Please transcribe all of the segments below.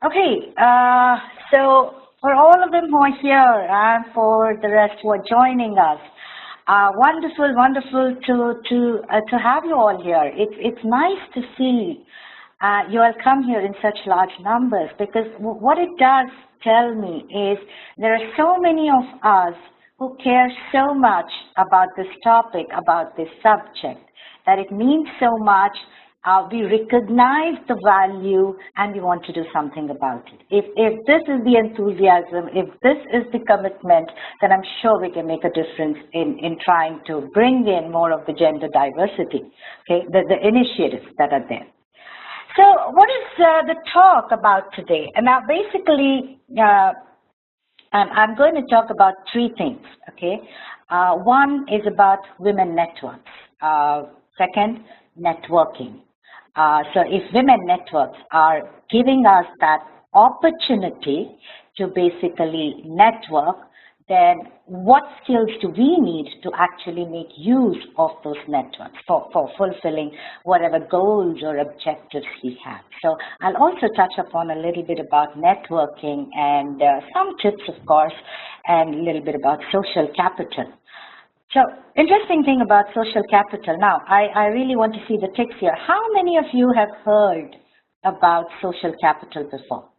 Okay, so for all of them who are here and for the rest who are joining us, wonderful, wonderful to have you all here. It's nice to see you all come here in such large numbers because what it does tell me is there are so many of us who care so much about this topic, about this subject, that it means so much. We recognize the value and we want to do something about it. If this is the enthusiasm, if this is the commitment, then I'm sure we can make a difference in trying to bring in more of the gender diversity, okay, the initiatives that are there. So what is the talk about today? And now basically, I'm going to talk about three things, okay? One is about women networks. Second, networking. So if women networks are giving us that opportunity to basically network, then what skills do we need to actually make use of those networks for fulfilling whatever goals or objectives we have? So I'll also touch upon a little bit about networking and some tips, of course, and a little bit about social capital. So, interesting thing about social capital. Now, I really want to see the ticks here. How many of you have heard about social capital before?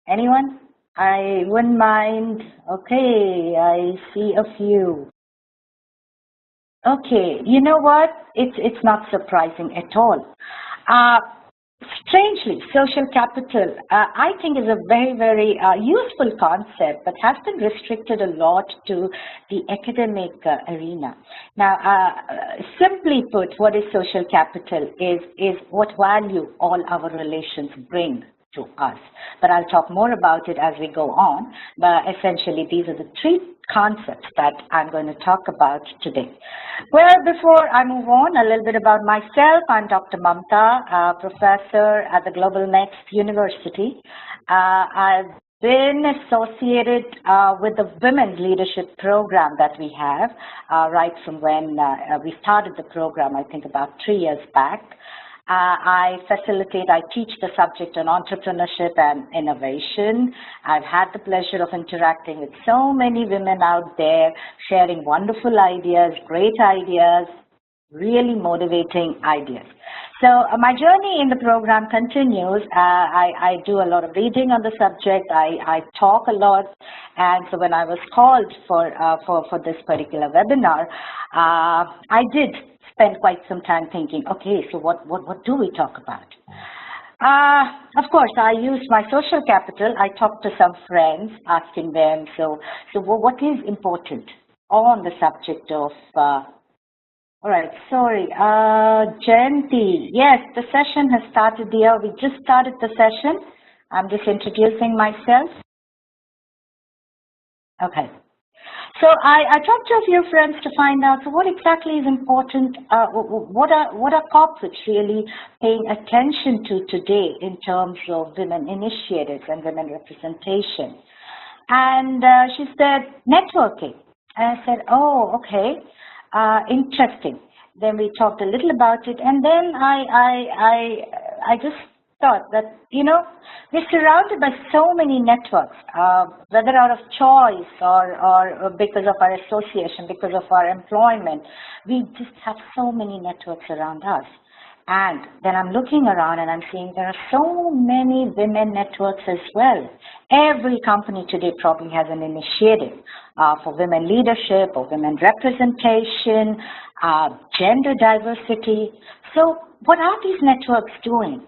Anyone? I wouldn't mind. Okay, I see a few. Okay, you know what? It's not surprising at all. Uh, Strangely, social capital, I think, is a very useful concept, but has been restricted a lot to the academic arena. Now, simply put, what is social capital is what value all our relations bring to us. But I'll talk more about it as we go on. But essentially, these are the three concepts that I'm going to talk about today. Well, before I move on, a little bit about myself. I'm Dr. Mamata, professor at the Global Next University. I've been associated with the Women's Leadership Program that we have right from when we started the program, I think about 3 years back. I teach the subject on entrepreneurship and innovation. I've had the pleasure of interacting with so many women out there, sharing wonderful ideas, great ideas, really motivating ideas. So my journey in the program continues. I do a lot of reading on the subject. I talk a lot, and so when I was called for this particular webinar, I did spend quite some time thinking, okay, so what do we talk about? Of course, I used my social capital. I talked to some friends, asking them, so what is important on the subject of all right, sorry. Jayanti, yes, the session has started here. We just started the session. I'm just introducing myself. Okay. So I talked to a few friends to find out, so what exactly is important, what are corporates really paying attention to today in terms of women initiatives and women representation? And she said, networking. And I said, oh, okay. Interesting. Then we talked a little about it, and then I just thought that, you know, we're surrounded by so many networks, whether out of choice or because of our association, because of our employment. We just have so many networks around us. And then I'm looking around and I'm seeing there are so many women networks as well. Every company today probably has an initiative for women leadership or women representation, gender diversity. So what are these networks doing?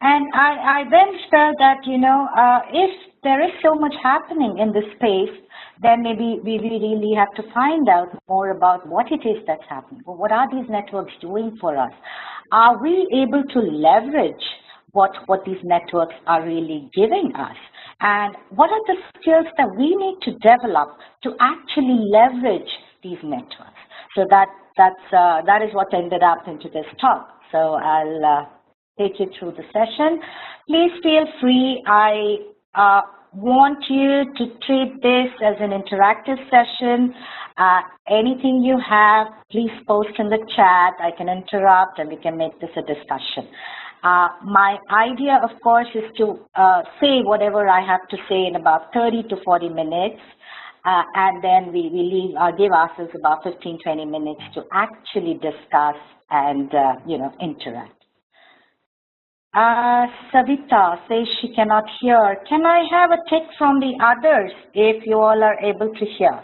And I then felt that, you know, if there is so much happening in this space, then maybe we really have to find out more about what it is that's happening. What are these networks doing for us? Are we able to leverage what these networks are really giving us? And what are the skills that we need to develop to actually leverage these networks? So that is what ended up into this talk. So I'll take you through the session. Please feel free. want you to treat this as an interactive session. Anything you have, please post in the chat. I can interrupt and we can make this a discussion. My idea, of course, is to say whatever I have to say in about 30 to 40 minutes. And then we give ourselves about 15-20 minutes to actually discuss and interact. Savita says she cannot hear. Can I have a tick from the others if you all are able to hear?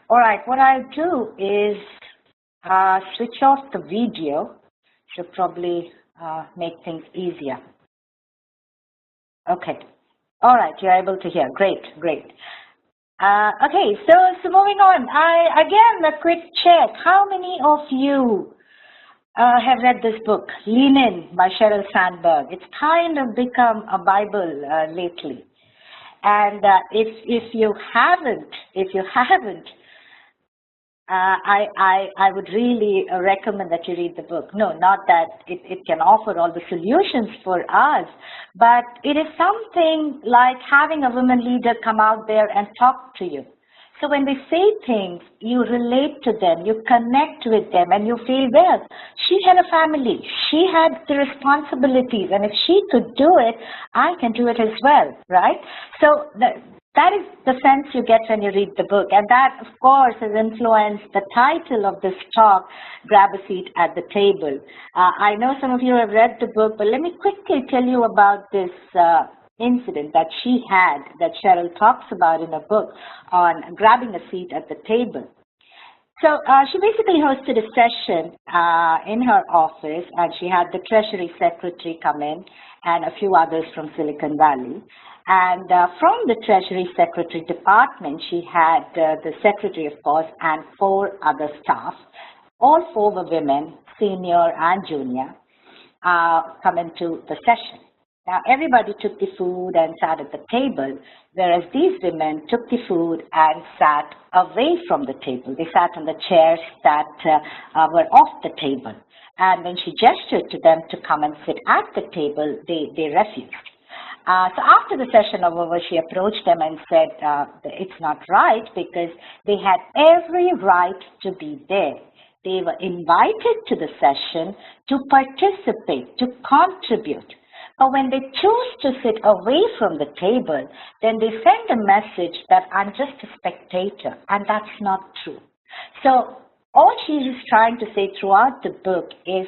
All right, what I'll do is switch off the video. Should probably make things easier. Okay. All right, you're able to hear. Great, great. Okay, so moving on. Again, a quick check. How many of you have read this book, Lean In by Sheryl Sandberg? It's kind of become a Bible lately. And if you haven't, I would really recommend that you read the book. No, not that it can offer all the solutions for us, but it is something like having a women leader come out there and talk to you. So when they say things, you relate to them, you connect with them, and you feel, well, she had a family, she had the responsibilities, and if she could do it, I can do it as well, right? So that is the sense you get when you read the book, and that, of course, has influenced the title of this talk, Grab a Seat at the Table. I know some of you have read the book, but let me quickly tell you about this incident that she had, that Sheryl talks about in a book on grabbing a seat at the table. So she basically hosted a session in her office, and she had the Treasury Secretary come in and a few others from Silicon Valley. And from the Treasury Secretary department, she had the Secretary, of course, and 4 other staff. All 4 were women, senior and junior, come into the session. Now, everybody took the food and sat at the table, whereas these women took the food and sat away from the table. They sat on the chairs that were off the table. And when she gestured to them to come and sit at the table, they refused. So after the session was over, she approached them and said, it's not right because they had every right to be there. They were invited to the session to participate, to contribute. But when they choose to sit away from the table, then they send a message that I'm just a spectator, and that's not true. So all she is trying to say throughout the book is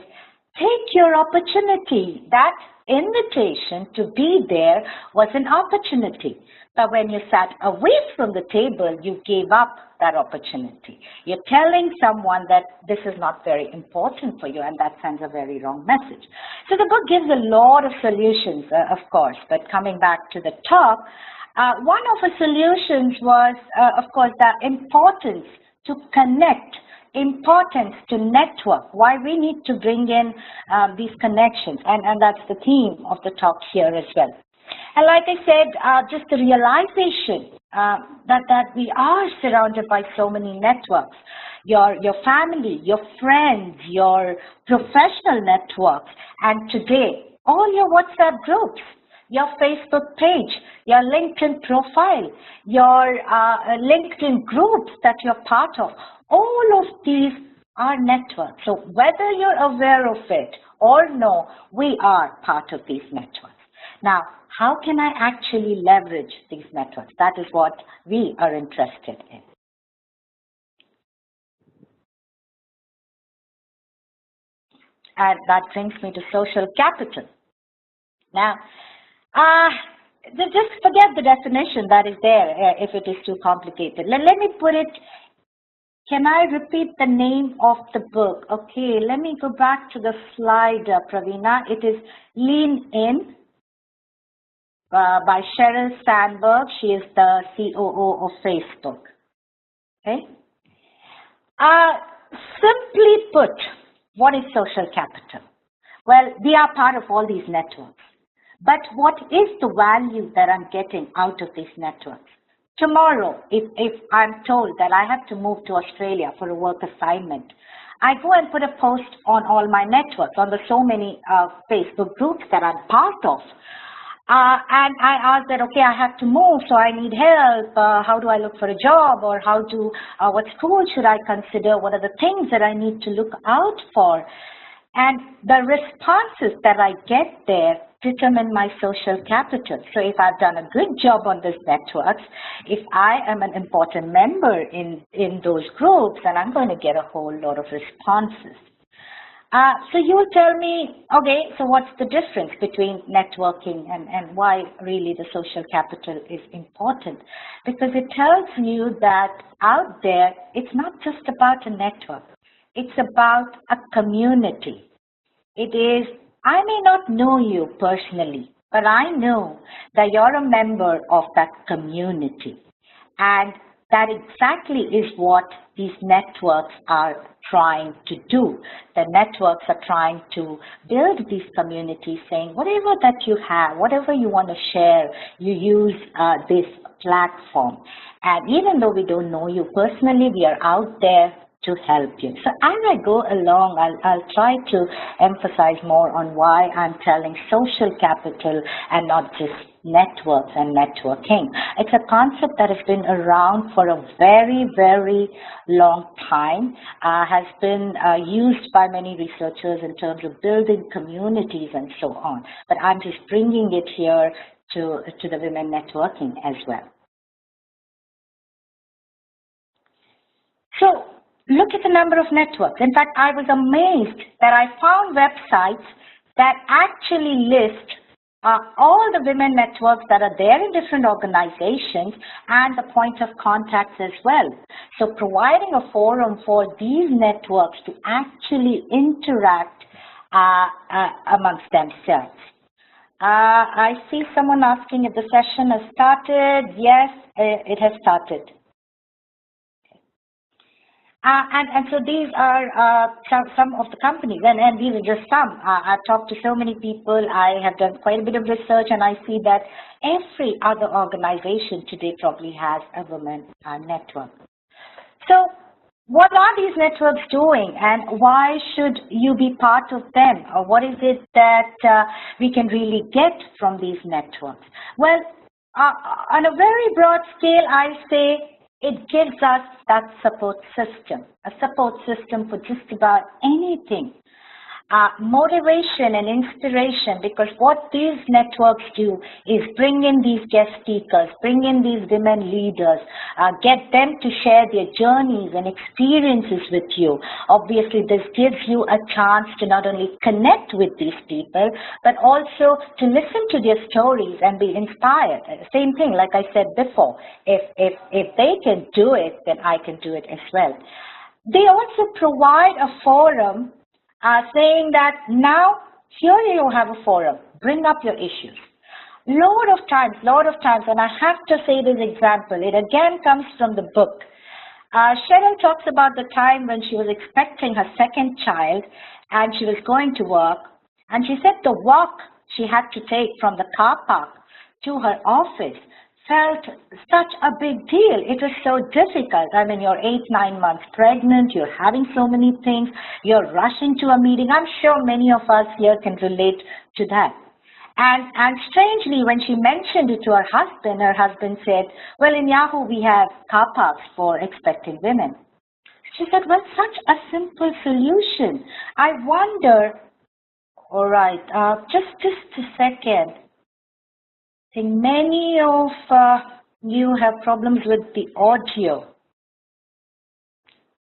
take your opportunity. That invitation to be there was an opportunity. But when you sat away from the table, you gave up that opportunity. You're telling someone that this is not very important for you, and that sends a very wrong message. So the book gives a lot of solutions, of course, but coming back to the talk, one of the solutions was, of course, the importance to connect, importance to network, why we need to bring in these connections, and that's the theme of the talk here as well. And like I said, just the realization that we are surrounded by so many networks, your family, your friends, your professional networks, and today, all your WhatsApp groups, your Facebook page, your LinkedIn profile, your LinkedIn groups that you're part of, all of these are networks. So whether you're aware of it or no, we are part of these networks. Now, how can I actually leverage these networks? That is what we are interested in. And that brings me to social capital. Now, just forget the definition that is there if it is too complicated. Let me put it, can I repeat the name of the book? Okay, let me go back to the slide, Praveena. It is Lean In by Sheryl Sandberg. She is the COO of Facebook. Okay. Simply put, what is social capital? Well, we are part of all these networks. But what is the value that I'm getting out of these networks? Tomorrow, if I'm told that I have to move to Australia for a work assignment, I go and put a post on all my networks, on the so many Facebook groups that I'm part of. And I ask that, okay, I have to move, so I need help. How do I look for a job, or what school should I consider? What are the things that I need to look out for? And the responses that I get there determine my social capital. So if I've done a good job on these networks, if I am an important member in those groups, then I'm going to get a whole lot of responses. So you will tell me, okay, so what's the difference between networking and why really the social capital is important? Because it tells you that out there, it's not just about a network. It's about a community. It is, I may not know you personally, but I know that you're a member of that community. And that exactly is what these networks are trying to do. The networks are trying to build these communities, saying whatever that you have, whatever you want to share, you use this platform. And even though we don't know you personally, we are out there to help you. So as I go along, I'll try to emphasize more on why I'm telling social capital and not just networks and networking. It's a concept that has been around for a very, very long time, has been used by many researchers in terms of building communities and so on. But I'm just bringing it here to the women networking as well. So look at the number of networks. In fact, I was amazed that I found websites that actually list all the women networks that are there in different organizations and the point of contacts as well. So providing a forum for these networks to actually interact amongst themselves. I see someone asking if the session has started. Yes, it has started. And so these are some of the companies, and these are just some. I've talked to so many people. I have done quite a bit of research, and I see that every other organization today probably has a women network. So what are these networks doing, and why should you be part of them? Or what is it that we can really get from these networks? Well, on a very broad scale, I say it gives us that support system, a support system for just about anything. Motivation and inspiration, because what these networks do is bring in these guest speakers, bring in these women leaders, get them to share their journeys and experiences with you. Obviously, this gives you a chance to not only connect with these people, but also to listen to their stories and be inspired. Same thing, like I said before, if they can do it, then I can do it as well. They also provide a forum saying that now here you have a forum, bring up your issues. Lot of times, and I have to say this example, it again comes from the book. Cheryl talks about the time when she was expecting her second child and she was going to work, and she said the walk she had to take from the car park to her office felt such a big deal. It was so difficult. I mean, you're 8-9 months pregnant, you're having so many things, you're rushing to a meeting. I'm sure many of us here can relate to that. And strangely, when she mentioned it to her husband said, well, in Yahoo, we have car parks for expecting women. She said, well, such a simple solution. I wonder, all right, just a second. I think many of you have problems with the audio.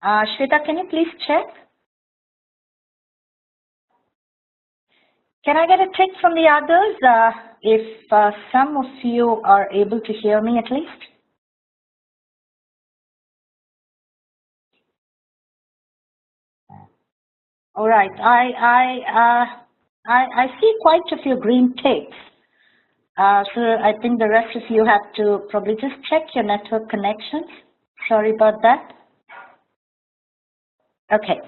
Shweta, can you please check? Can I get a tick from the others if some of you are able to hear me at least? All right, I see quite a few green ticks. So I think the rest of you have to probably just check your network connections. Sorry about that. Okay.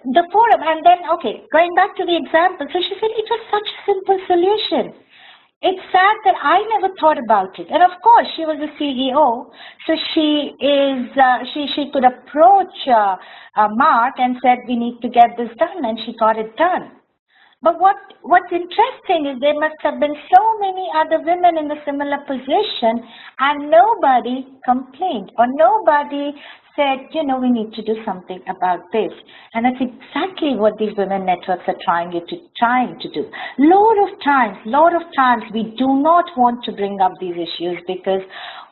The forum, and then, okay, going back to the example, so she said it was such a simple solution. It's sad that I never thought about it. And of course, she was a CEO, so she could approach Mark and said, we need to get this done, and she got it done. But what's interesting is there must have been so many other women in a similar position, and nobody complained or nobody said, we need to do something about this. And that's exactly what these women networks are trying to do. Lot of times we do not want to bring up these issues because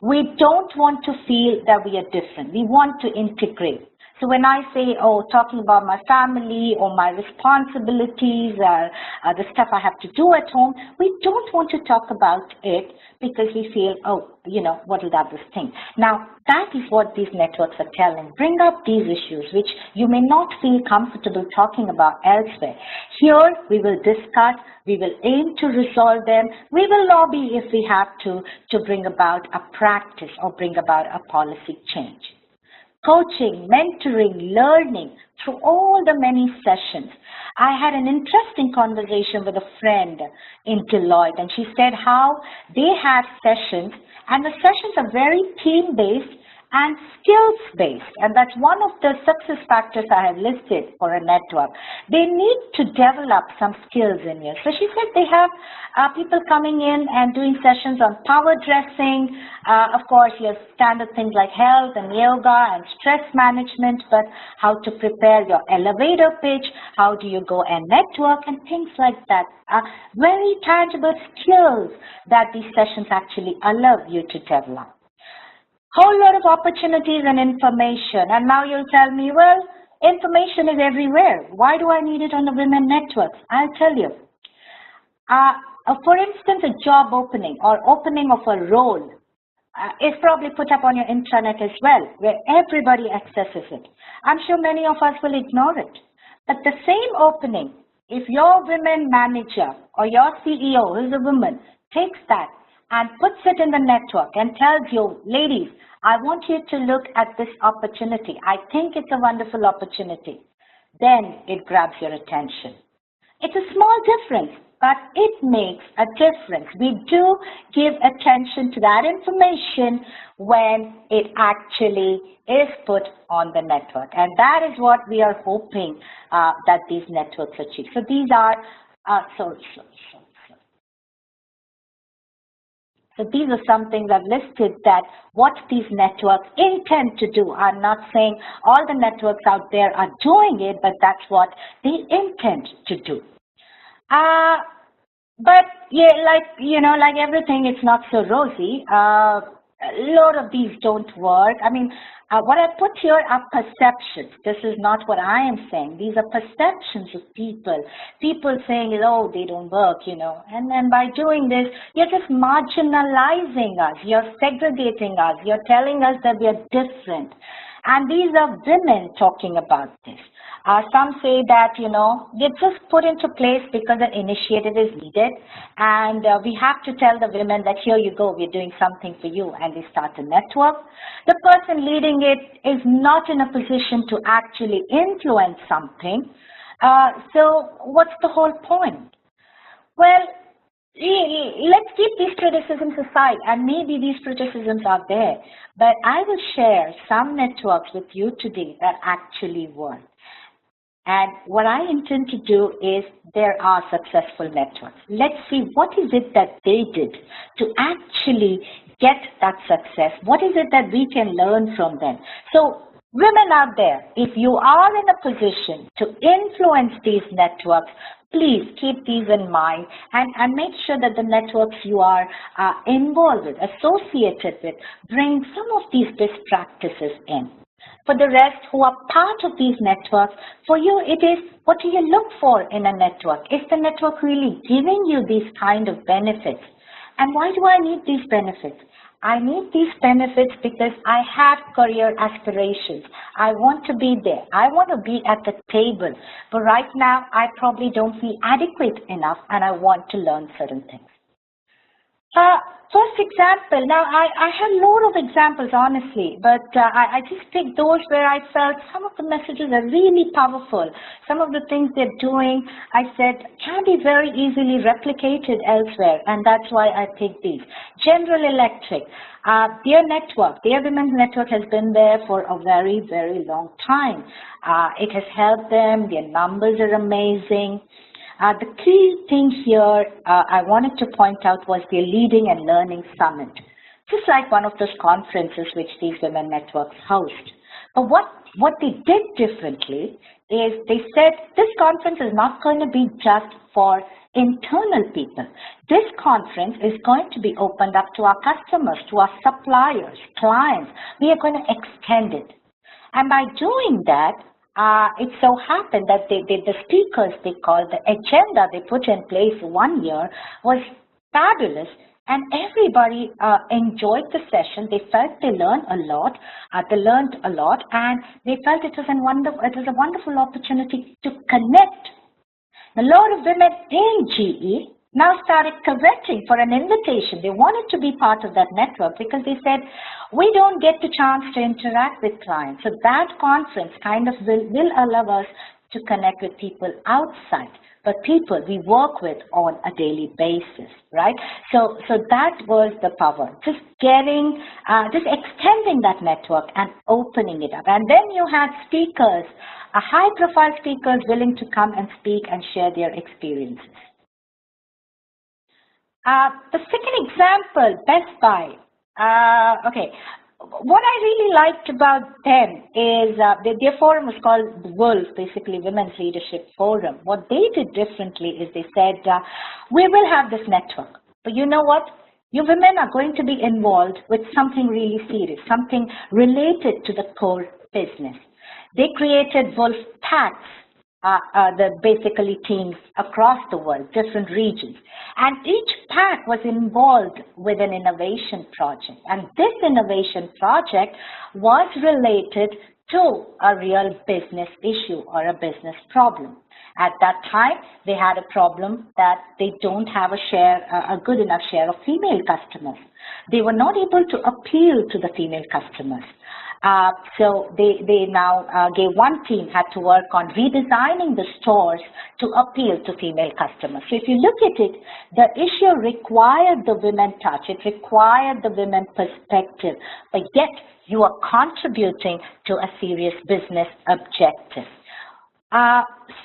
we don't want to feel that we are different. We want to integrate. So when I say, talking about my family or my responsibilities, the stuff I have to do at home, we don't want to talk about it because we feel, what will others think? Now, that is what these networks are telling. Bring up these issues, which you may not feel comfortable talking about elsewhere. Here, we will discuss, we will aim to resolve them, we will lobby if we have to bring about a practice or bring about a policy change. Coaching, mentoring, learning through all the many sessions. I had an interesting conversation with a friend in Deloitte, and she said how they have sessions, and the sessions are very team-based and skills-based, and that's one of the success factors I have listed for a network. They need to develop some skills in here. So she said they have people coming in and doing sessions on power dressing. Of course, you have standard things like health and yoga and stress management, but how to prepare your elevator pitch, how do you go and network, and things like that. Very tangible skills that these sessions actually allow you to develop. Whole lot of opportunities and information, and now you'll tell me, well, information is everywhere. Why do I need it on the women networks? I'll tell you. For instance, a job opening or opening of a role is probably put up on your intranet as well, where everybody accesses it. I'm sure many of us will ignore it. But the same opening, if your women manager or your CEO, who is a woman, takes that and puts it in the network and tells you, ladies, I want you to look at this opportunity. I think it's a wonderful opportunity. Then it grabs your attention. It's a small difference, but it makes a difference. We do give attention to that information when it actually is put on the network. And that is what we are hoping that these networks achieve. So these are, So these are some things I've listed that what these networks intend to do. I'm not saying all the networks out there are doing it, but that's what they intend to do. But yeah, like everything, it's not so rosy. A lot of these don't work. I mean, what I put here are perceptions. This is not what I am saying. These are perceptions of people. People saying, oh, they don't work, And then by doing this, you're just marginalizing us. You're segregating us. You're telling us that we are different. And these are women talking about this. Some say that, they're just put into place because an initiative is needed. And we have to tell the women that here you go, we're doing something for you. And they start a network. The person leading it is not in a position to actually influence something. So what's the whole point? Well, let's keep these criticisms aside, and maybe these criticisms are there. But I will share some networks with you today that actually work. And what I intend to do is there are successful networks. Let's see what is it that they did to actually get that success. What is it that we can learn from them? So women out there, if you are in a position to influence these networks, please keep these in mind and make sure that the networks you are involved with, associated with, bring some of these best practices in. For the rest who are part of these networks, for you it is, what do you look for in a network? Is the network really giving you these kind of benefits? And why do I need these benefits? I need these benefits because I have career aspirations. I want to be there. I want to be at the table. But right now, I probably don't feel adequate enough and I want to learn certain things. First example, now I have a lot of examples honestly, but I just picked those where I felt some of the messages are really powerful. Some of the things they're doing, I said, can be very easily replicated elsewhere, and that's why I picked these. General Electric, their network, their women's network has been there for a very, very long time. It has helped them, their numbers are amazing. The key thing here I wanted to point out was the Leading and Learning Summit, just like one of those conferences which these women networks host. But what they did differently is they said this conference is not going to be just for internal people. This conference is going to be opened up to our customers, to our suppliers, clients. We are going to extend it. And by doing that, it so happened that the speakers they called, the agenda they put in place 1 year was fabulous, and everybody enjoyed the session. They felt they learned a lot, and they felt it was a wonderful opportunity to connect. A lot of women in GE now started coveting for an invitation. They wanted to be part of that network because they said, we don't get the chance to interact with clients. So that conference kind of will allow us to connect with people outside, but people we work with on a daily basis, right? So that was the power, just extending that network and opening it up. And then you had speakers, high-profile speakers willing to come and speak and share their experiences. The second example, Best Buy. Okay, what I really liked about them is their forum was called the WOLF, basically Women's Leadership Forum. What they did differently is they said, we will have this network, but you know what? You women are going to be involved with something really serious, something related to the core business. They created WOLF packs, the basically teams across the world, different regions. And each pack was involved with an innovation project. And this innovation project was related to a real business issue or a business problem. At that time, they had a problem that they don't have a good enough share of female customers. They were not able to appeal to the female customers. So they now gave one team had to work on redesigning the stores to appeal to female customers. So if you look at it, the issue required the women touch, it required the women perspective, but yet you are contributing to a serious business objective.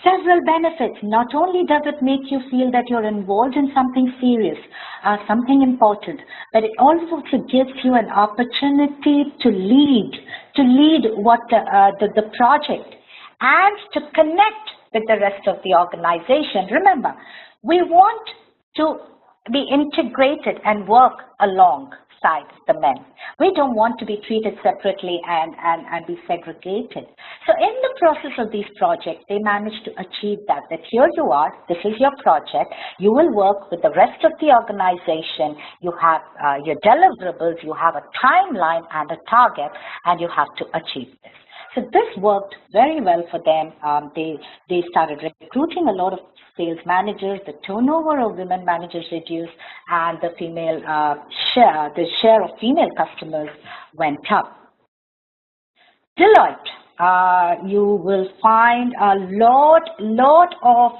Several benefits. Not only does it make you feel that you're involved in something serious, something important, but it also gives you an opportunity to lead what the project and to connect with the rest of the organization. Remember, we want to be integrated and work alongside the men. We don't want to be treated separately and be segregated. So in the process of these projects, they managed to achieve that here you are, this is your project, you will work with the rest of the organization, you have your deliverables, you have a timeline and a target, and you have to achieve this. So this worked very well for them. They started recruiting a lot of sales managers, the turnover of women managers reduced, and the share of female customers went up. Deloitte, you will find a lot of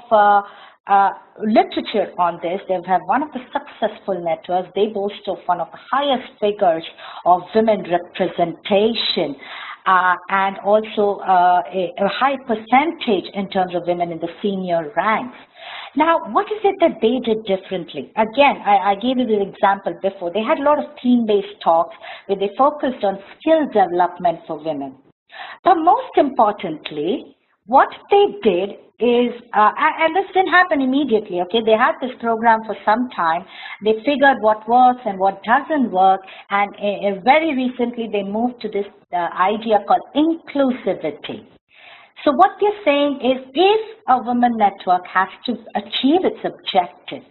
literature on this. They have one of the successful networks. They boast of one of the highest figures of women representation. And also a high percentage in terms of women in the senior ranks. Now, what is it that they did differently? Again, I gave you the example before. They had a lot of team-based talks where they focused on skill development for women. But most importantly, what they did is, and this didn't happen immediately, okay? They had this program for some time. They figured what works and what doesn't work, and very recently they moved to this idea called inclusivity. So what they're saying is, if a women network has to achieve its objective,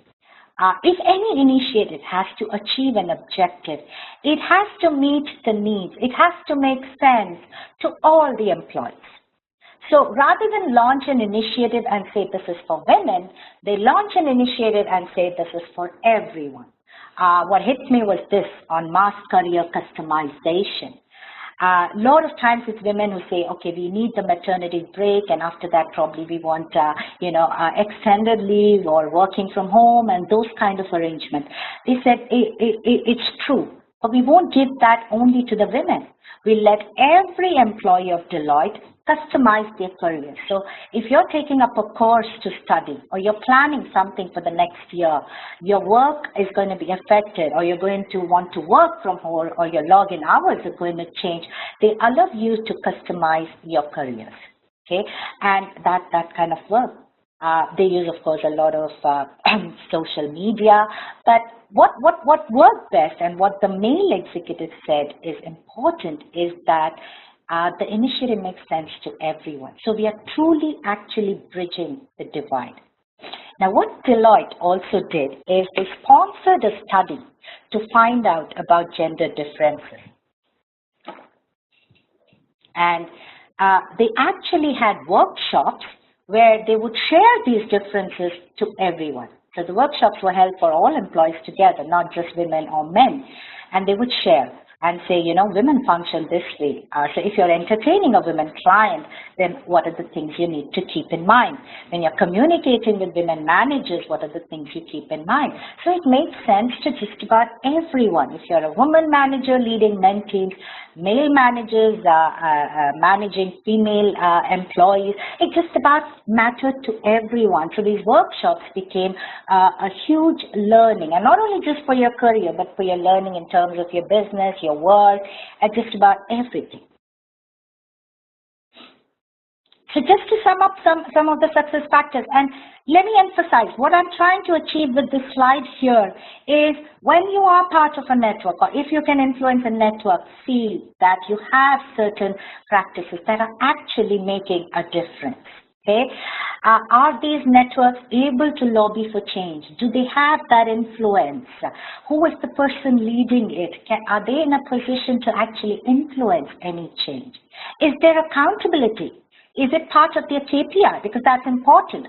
if any initiative has to achieve an objective, it has to meet the needs. It has to make sense to all the employees. So rather than launch an initiative and say this is for women, they launch an initiative and say this is for everyone. what hit me was this on mass career customization. A lot of times it's women who say, okay, we need the maternity break, and after that probably we want, extended leave or working from home and those kind of arrangements. They said it's true, but we won't give that only to the women. We let every employee of Deloitte customize their career. So if you're taking up a course to study or you're planning something for the next year, your work is going to be affected, or you're going to want to work from home, or your login hours are going to change, they allow you to customize your careers. Okay, and that kind of work. They use, of course, a lot of social media, but what worked best and what the male executive said is important is that the initiative makes sense to everyone. So we are truly actually bridging the divide. Now, what Deloitte also did is they sponsored a study to find out about gender differences. And they actually had workshops where they would share these differences to everyone. So the workshops were held for all employees together, not just women or men. And they would share and say, women function this way. So if you're entertaining a women client, then what are the things you need to keep in mind? When you're communicating with women managers, what are the things you keep in mind? So it makes sense to just about everyone. If you're a woman manager leading men teams, male managers managing female employees, it just about mattered to everyone. So these workshops became a huge learning, and not only just for your career, but for your learning in terms of your business, your work, and just about everything. So just to sum up some of the success factors, and let me emphasize, what I'm trying to achieve with this slide here is when you are part of a network, or if you can influence a network, feel that you have certain practices that are actually making a difference. Okay, are these networks able to lobby for change? Do they have that influence? Who is the person leading it? Are they in a position to actually influence any change? Is there accountability? Is it part of their KPI? Because that's important.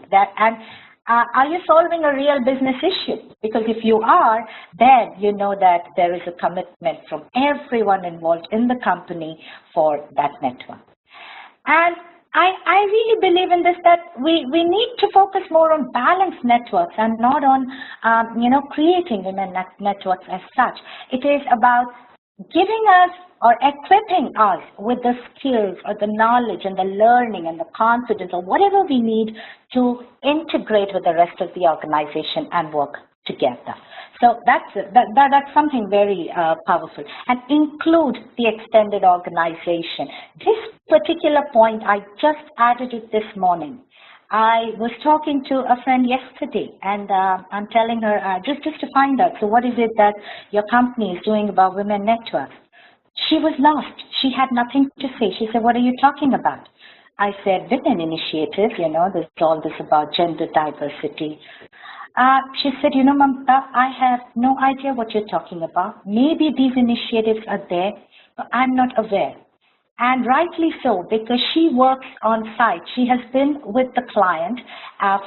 Are you solving a real business issue? Because if you are, then you know that there is a commitment from everyone involved in the company for that network. And I really believe in this, that we need to focus more on balanced networks and not on, creating women networks as such. It is about giving us or equipping us with the skills or the knowledge and the learning and the confidence or whatever we need to integrate with the rest of the organization and work together. So that's something very powerful, and include the extended organization. This particular point, I just added it this morning. I was talking to a friend yesterday, and I'm telling her just to find out, so what is it that your company is doing about women networks? She was lost. She had nothing to say. She said, what are you talking about? I said, women initiative, there's all this about gender diversity. She said, Mamata, I have no idea what you're talking about. Maybe these initiatives are there, but I'm not aware. And rightly so, because she works on site. She has been with the client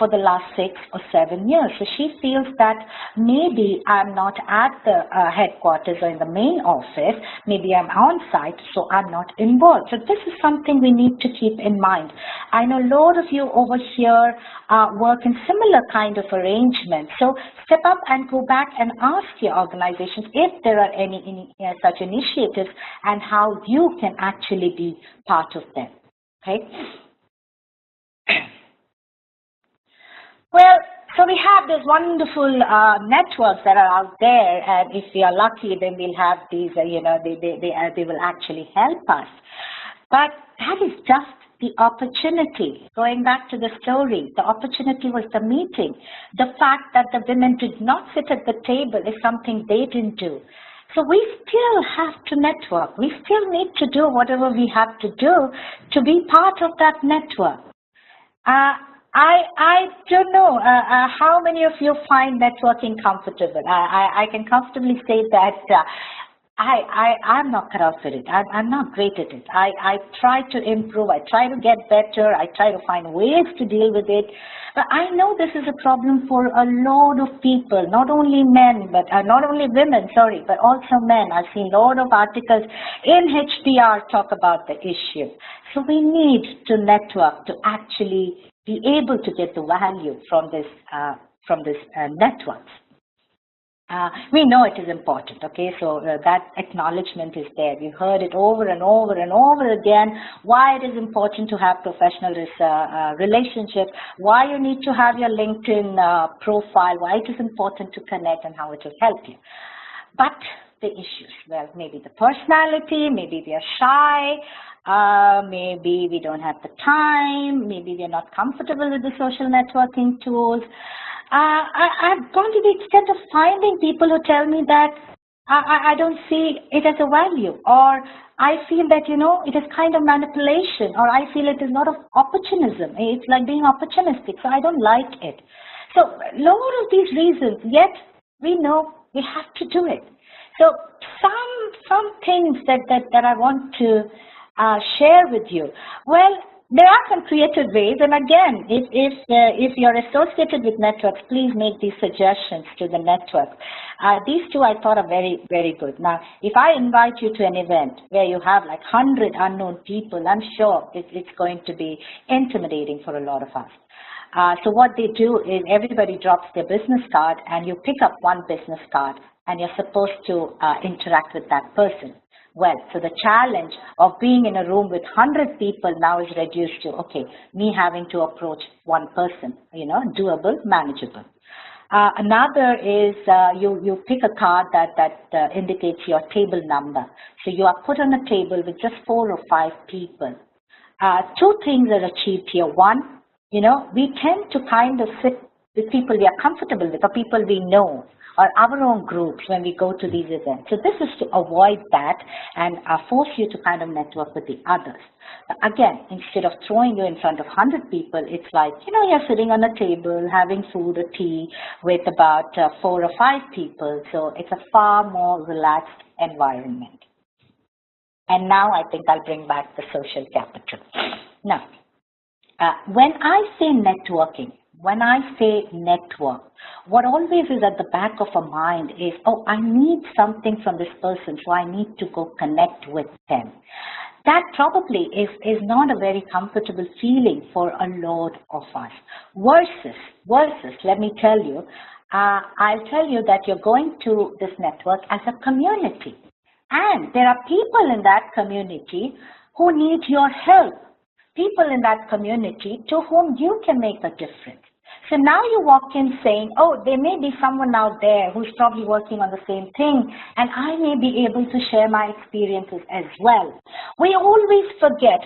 for the last 6 or 7 years. So she feels that maybe I'm not at the headquarters or in the main office. Maybe I'm on site, so I'm not involved. So this is something we need to keep in mind. I know a lot of you over here work in similar kind of arrangements. So step up and go back and ask your organizations if there are any such initiatives and how you can actually be part of them. Okay. Well, so we have these wonderful networks that are out there, and if we are lucky, then we'll have these. They will actually help us. But that is just the opportunity. Going back to the story, the opportunity was the meeting. The fact that the women did not sit at the table is something they didn't do. So we still have to network. We still need to do whatever we have to do to be part of that network. I don't know how many of you find networking comfortable. I can comfortably say that I'm not cut out for it. I'm not great at it. I try to improve. I try to get better. I try to find ways to deal with it. But I know this is a problem for a lot of people, not only men, but not only women, sorry, but also men. I've seen a lot of articles in HBR talk about the issue. So we need to network to actually be able to get the value from this networks. We know it is important, okay? So that acknowledgement is there. We've heard it over and over and over again, why it is important to have professional relationships, why you need to have your LinkedIn profile, why it is important to connect and how it will help you. But the issues, well, maybe the personality, maybe we are shy, maybe we don't have the time, maybe we're not comfortable with the social networking tools. I've gone to the extent of finding people who tell me that I don't see it as a value, or I feel that, it is kind of manipulation, or I feel it is not of opportunism. It's like being opportunistic, so I don't like it. So a lot of these reasons, yet we know we have to do it. So some things that I want to share with you. Well, there are some creative ways, and again, if you're associated with networks, please make these suggestions to the network. These two I thought are very, very good. Now, if I invite you to an event where you have like 100 unknown people, I'm sure it's going to be intimidating for a lot of us. So what they do is everybody drops their business card, and you pick up one business card, and you're supposed to interact with that person. Well, so the challenge of being in a room with 100 people now is reduced to, okay, me having to approach one person, doable, manageable. Another is you pick a card that indicates your table number. So you are put on a table with just 4 or 5 people. Two things are achieved here. One, we tend to kind of sit with people we are comfortable with, or people we know, or our own groups when we go to these events. So this is to avoid that and force you to kind of network with the others. Again, instead of throwing you in front of 100 people, it's like, you're sitting on a table having food or tea with about 4 or 5 people. So it's a far more relaxed environment. And now I think I'll bring back the social capital. Now, when I say networking, when I say network, what always is at the back of our mind is, oh, I need something from this person, so I need to go connect with them. That probably is not a very comfortable feeling for a lot of us. Versus, let me tell you, I'll tell you that you're going to this network as a community. And there are people in that community who need your help. People in that community to whom you can make a difference. So now you walk in saying, oh, there may be someone out there who's probably working on the same thing, and I may be able to share my experiences as well. We always forget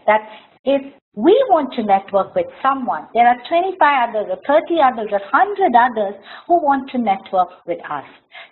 that if we want to network with someone, there are 25 others or 30 others or 100 others who want to network with us.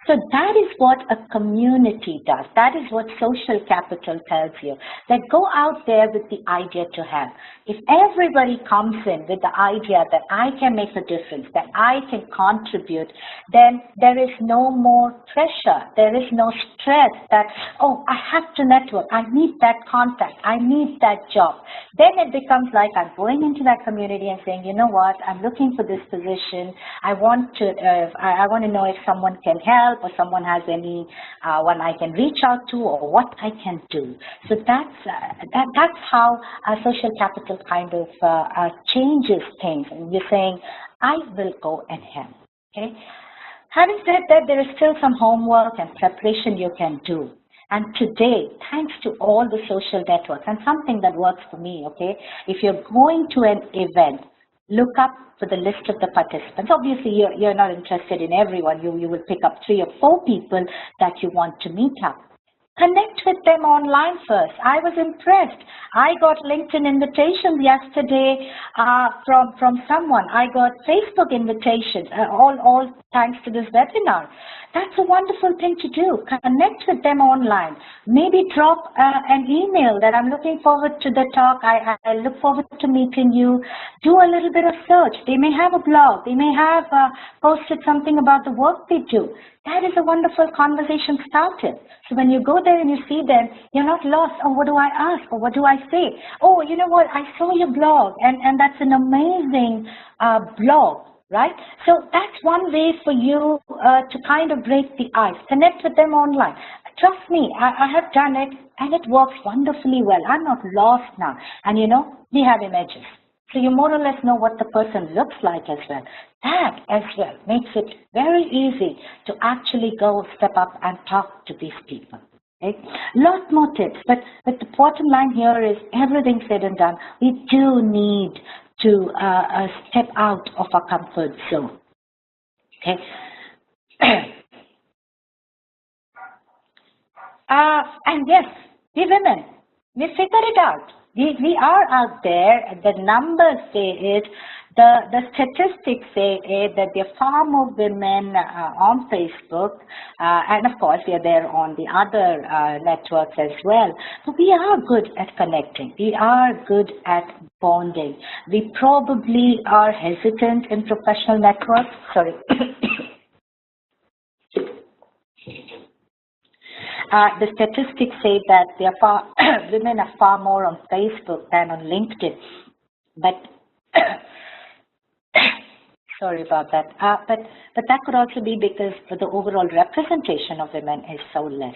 So that is what a community does. That is what social capital tells you, that go out there with the idea to help. If everybody comes in with the idea that I can make a difference, that I can contribute, then there is no more pressure. There is no stress that, oh, I have to network. I need that contact. I need that job. Then it becomes like I'm going into that community and saying, you know what, I'm looking for this position. I want to know if someone can help, or someone has any one I can reach out to, or what I can do. So that's how social capital kind of changes things. And you're saying, I will go and help. Okay. Having said that, there is still some homework and preparation you can do. And today, thanks to all the social networks, and something that works for me, okay, if you're going to an event, look up for the list of the participants. Obviously, you're not interested in everyone. You will pick up 3 or 4 people that you want to meet up. Connect with them online first. I was impressed. I got LinkedIn invitations yesterday from someone. I got Facebook invitations, all thanks to this webinar. That's a wonderful thing to do. Connect with them online. Maybe drop an email that I'm looking forward to the talk. I look forward to meeting you. Do a little bit of search. They may have a blog. They may have posted something about the work they do. That is a wonderful conversation started. So when you go there and you see them, you're not lost. Oh, what do I ask? Or what do I say? Oh, you know what? I saw your blog, and that's an amazing blog. Right? So that's one way for you to kind of break the ice. Connect with them online. Trust me, I have done it and it works wonderfully well. I'm not lost now. And you know, we have images. So you more or less know what the person looks like as well. That as well makes it very easy to actually go step up and talk to these people. Okay? Lot more tips, but the bottom line here is everything said and done, we do need to step out of our comfort zone. Okay. And yes, we women, we figured it out. We are out there. The numbers say it. The statistics say it, that there are far more women on Facebook, and of course we are there on the other networks as well. So we are good at connecting. We are good at bonding. We probably are hesitant in professional networks. Sorry. The statistics say that there are women are far more on Facebook than on LinkedIn, but sorry about that. But that could also be because the overall representation of women is so less.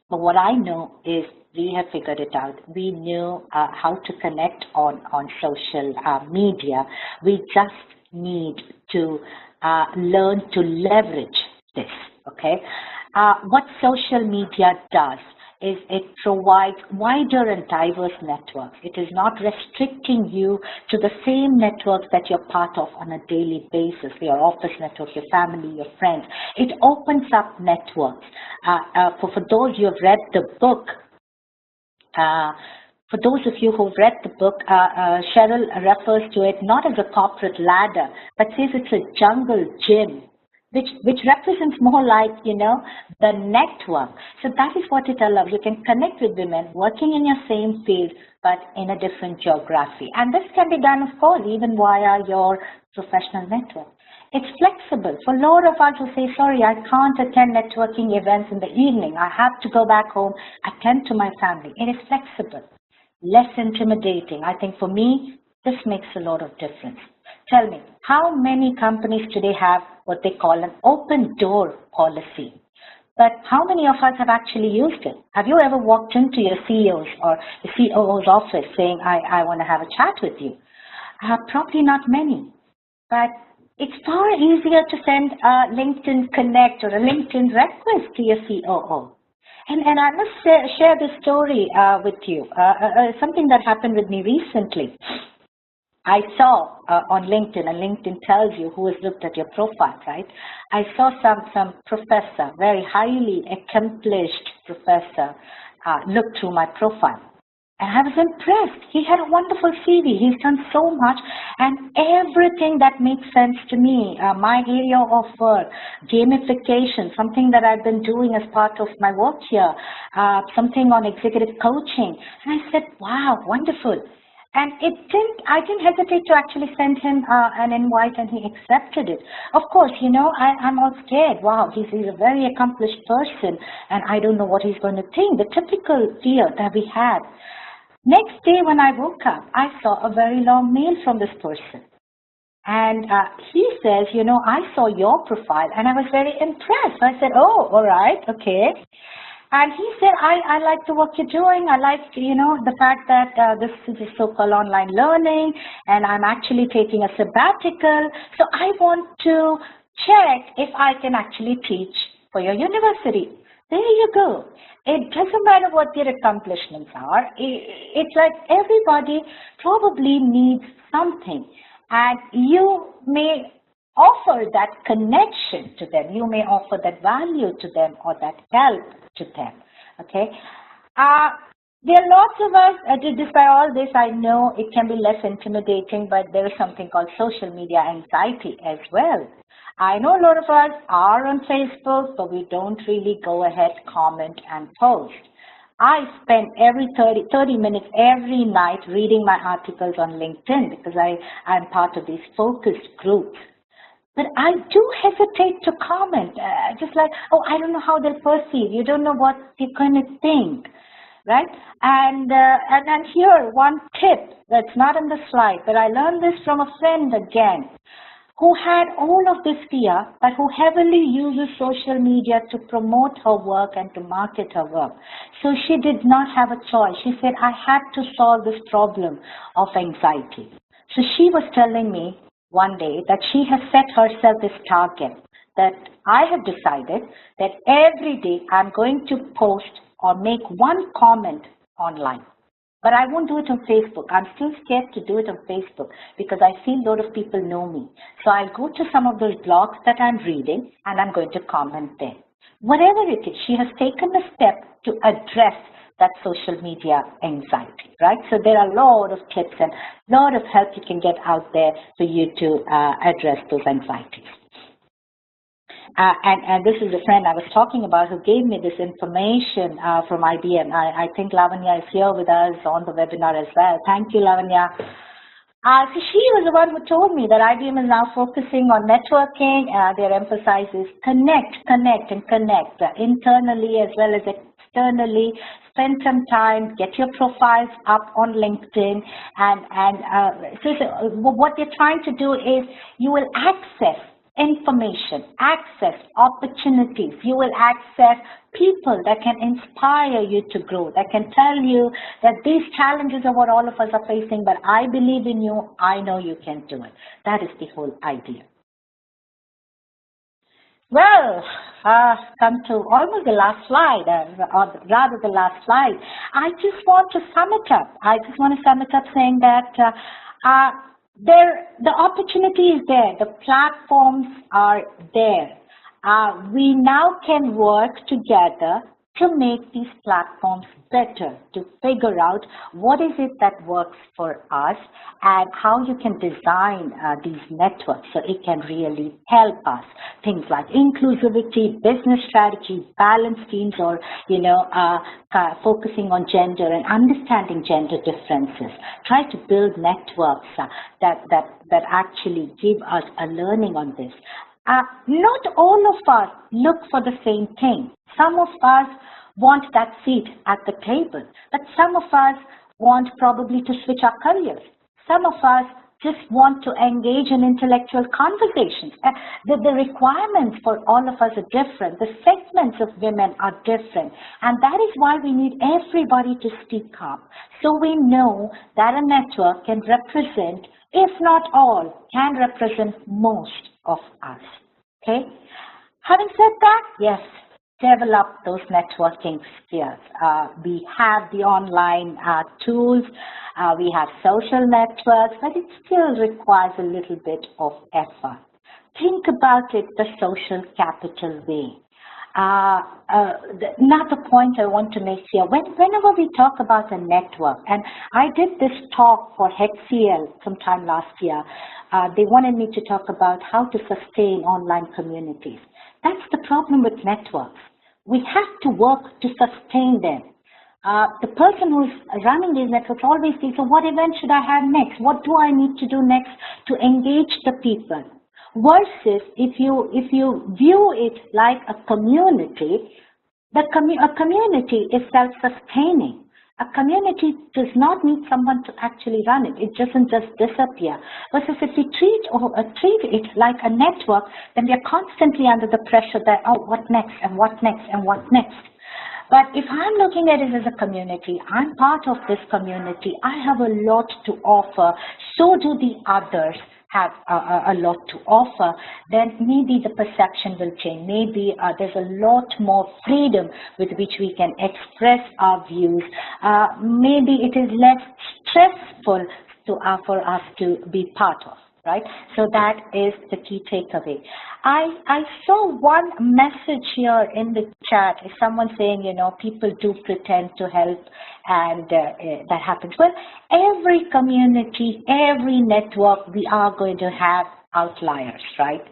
But what I know is we have figured it out. We knew how to connect on social media. We just need to learn to leverage this, okay? What social media does is it provides wider and diverse networks. It is not restricting you to the same networks that you're part of on a daily basis, your office network, your family, your friends. It opens up networks. For those who have read the book, for those of you who've read the book, Cheryl refers to it not as a corporate ladder, but says it's a jungle gym, which represents more like, you know, the network. So that is what it allows. You can connect with women working in your same field, but in a different geography. And this can be done, of course, even via your professional network. It's flexible. For a lot of us who say, sorry, I can't attend networking events in the evening. I have to go back home, attend to my family. It is flexible, less intimidating. I think for me, this makes a lot of difference. Tell me, how many companies today have what they call an open door policy? But how many of us have actually used it? Have you ever walked into your CEO's or the COO's office saying, I want to have a chat with you? Probably not many. But it's far easier to send a LinkedIn Connect or a LinkedIn request to your COO. And I must share this story with you, something that happened with me recently. I saw on LinkedIn, and LinkedIn tells you who has looked at your profile, right? I saw some professor, very highly accomplished professor, look through my profile. And I was impressed. He had a wonderful CV. He's done so much, and everything that makes sense to me. My area of work, gamification, something that I've been doing as part of my work here, something on executive coaching. And I said, wow, wonderful. And I didn't hesitate to actually send him an invite, and he accepted it. Of course, you know, I'm all scared. Wow, he's a very accomplished person, and I don't know what he's going to think. The typical fear that we had. Next day when I woke up, I saw a very long mail from this person. And he says, you know, I saw your profile, and I was very impressed. I said, oh, all right, okay. And he said, I like the work you're doing. I like, you know, the fact that this is a so-called online learning, and I'm actually taking a sabbatical. So I want to check if I can actually teach for your university. There you go. It doesn't matter what their accomplishments are. It's like everybody probably needs something, and you may offer that connection to them. You may offer that value to them or that help to them. Okay. There are lots of us, despite all this, I know it can be less intimidating, but there is something called social media anxiety as well. I know a lot of us are on Facebook, but we don't really go ahead, comment, and post. I spend every 30 minutes every night reading my articles on LinkedIn because I'm part of these focused groups. But I do hesitate to comment, just like, oh, I don't know how they'll perceive. You don't know what they're going to think, right? And here, one tip that's not in the slide, but I learned this from a friend again, who had all of this fear, but who heavily uses social media to promote her work and to market her work. So she did not have a choice. She said, I had to solve this problem of anxiety. So she was telling me one day that she has set herself this target, that I have decided that every day I'm going to post or make one comment online. But I won't do it on Facebook. I'm still scared to do it on Facebook because I feel a lot of people know me. So I'll go to some of those blogs that I'm reading and I'm going to comment there. Whatever it is, she has taken a step to address that social media anxiety, right? So there are a lot of tips and a lot of help you can get out there for you to address those anxieties. And this is a friend I was talking about who gave me this information from IBM. I think Lavanya is here with us on the webinar as well. Thank you, Lavanya. So she was the one who told me that IBM is now focusing on networking. Their emphasis is connect, internally as well as externally. Spend some time, get your profiles up on LinkedIn, so what they're trying to do is you will access information, access opportunities. You will access people that can inspire you to grow, that can tell you that these challenges are what all of us are facing, but I believe in you. I know you can do it. That is the whole idea. Well, come to almost the last slide, or rather the last slide. I just want to sum it up. Saying that the opportunity is there. The platforms are there. We now can work together to make these platforms better, to figure out what is it that works for us and how you can design these networks so it can really help us. Things like inclusivity, business strategy, balance teams, or focusing on gender and understanding gender differences. Try to build networks that actually give us a learning on this. Not all of us look for the same thing. Some of us want that seat at the table, but some of us want probably to switch our careers. Some of us just want to engage in intellectual conversations. The requirements for all of us are different. The segments of women are different. And that is why we need everybody to speak up. So we know that a network can represent, if not all, can represent most of us. Okay? Having said that, yes, develop those networking skills. We have the online tools, we have social networks, but it still requires a little bit of effort. Think about it the social capital way. Another point I want to make here, whenever we talk about a network, and I did this talk for HCL sometime last year, they wanted me to talk about how to sustain online communities. That's the problem with networks. We have to work to sustain them. The person who's running these networks always says, so what event should I have next? What do I need to do next to engage the people? Versus if you view it like a community, a community is self-sustaining. A community does not need someone to actually run it. It doesn't just disappear. Versus if we treat it like a network, then we are constantly under the pressure that, oh, what next, and what next, and what next. But if I'm looking at it as a community, I'm part of this community, I have a lot to offer, so do the others have a lot to offer, then maybe the perception will change. Maybe there's a lot more freedom with which we can express our views. Maybe it is less stressful for us to be part of, right? So that is the key takeaway. I saw one message here in the chat. Is someone saying, people do pretend to help and that happens. Well, every community, every network, we are going to have outliers, right?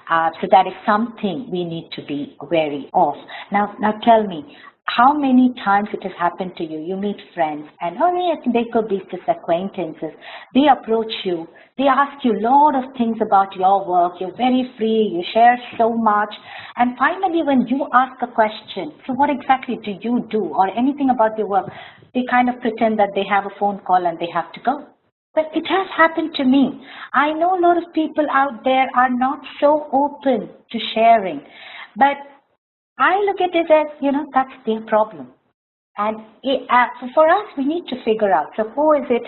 So that is something we need to be wary of. Now tell me, how many times it has happened to you? You meet friends, and oh yes, they could be just acquaintances. They approach you. They ask you a lot of things about your work. You're very free. You share so much. And finally, when you ask a question, so what exactly do you do, or anything about your work, they kind of pretend that they have a phone call and they have to go. But it has happened to me. I know a lot of people out there are not so open to sharing. But I look at it as, that's their problem. And for us, we need to figure out, so who is it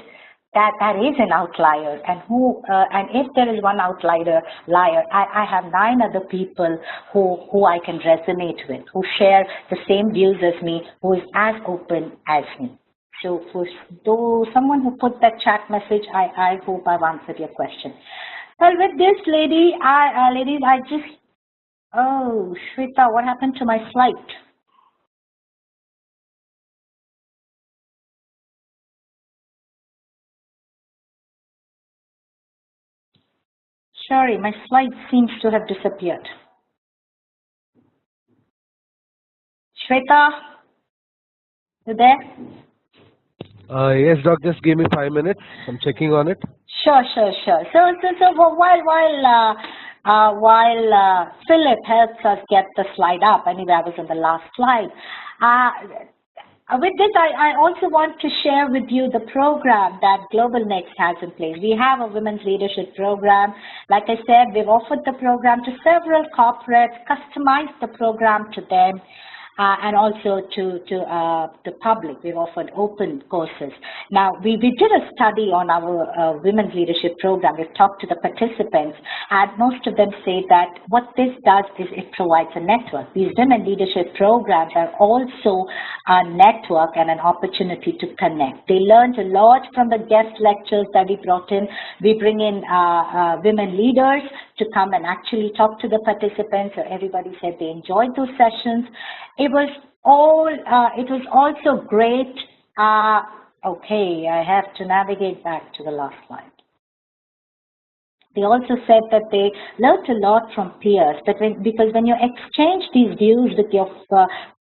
that is an outlier, and and if there is one outlier, I have 9 other people who I can resonate with, who share the same views as me, who is as open as me. So for someone who put that chat message, I hope I've answered your question. Well, with this ladies, I just, oh, Shweta, what happened to my slide? Sorry, my slide seems to have disappeared. Shweta, you there? Yes, Doc, just give me 5 minutes. I'm checking on it. Sure. So while Philip helps us get the slide up, anyway, I was on the last slide. With this, I also want to share with you the program that Global Next has in place. We have a women's leadership program. Like I said, we've offered the program to several corporates, customized the program to them, and also to the public. We've offered open courses. Now, we did a study on our women's leadership program. We've talked to the participants, and most of them say that what this does is it provides a network. These women leadership programs are also a network and an opportunity to connect. They learned a lot from the guest lectures that we brought in. We bring in women leaders to come and actually talk to the participants. So everybody said they enjoyed those sessions. It was also great. Okay, I have to navigate back to the last slide. They also said that they learned a lot from peers, but because when you exchange these views with your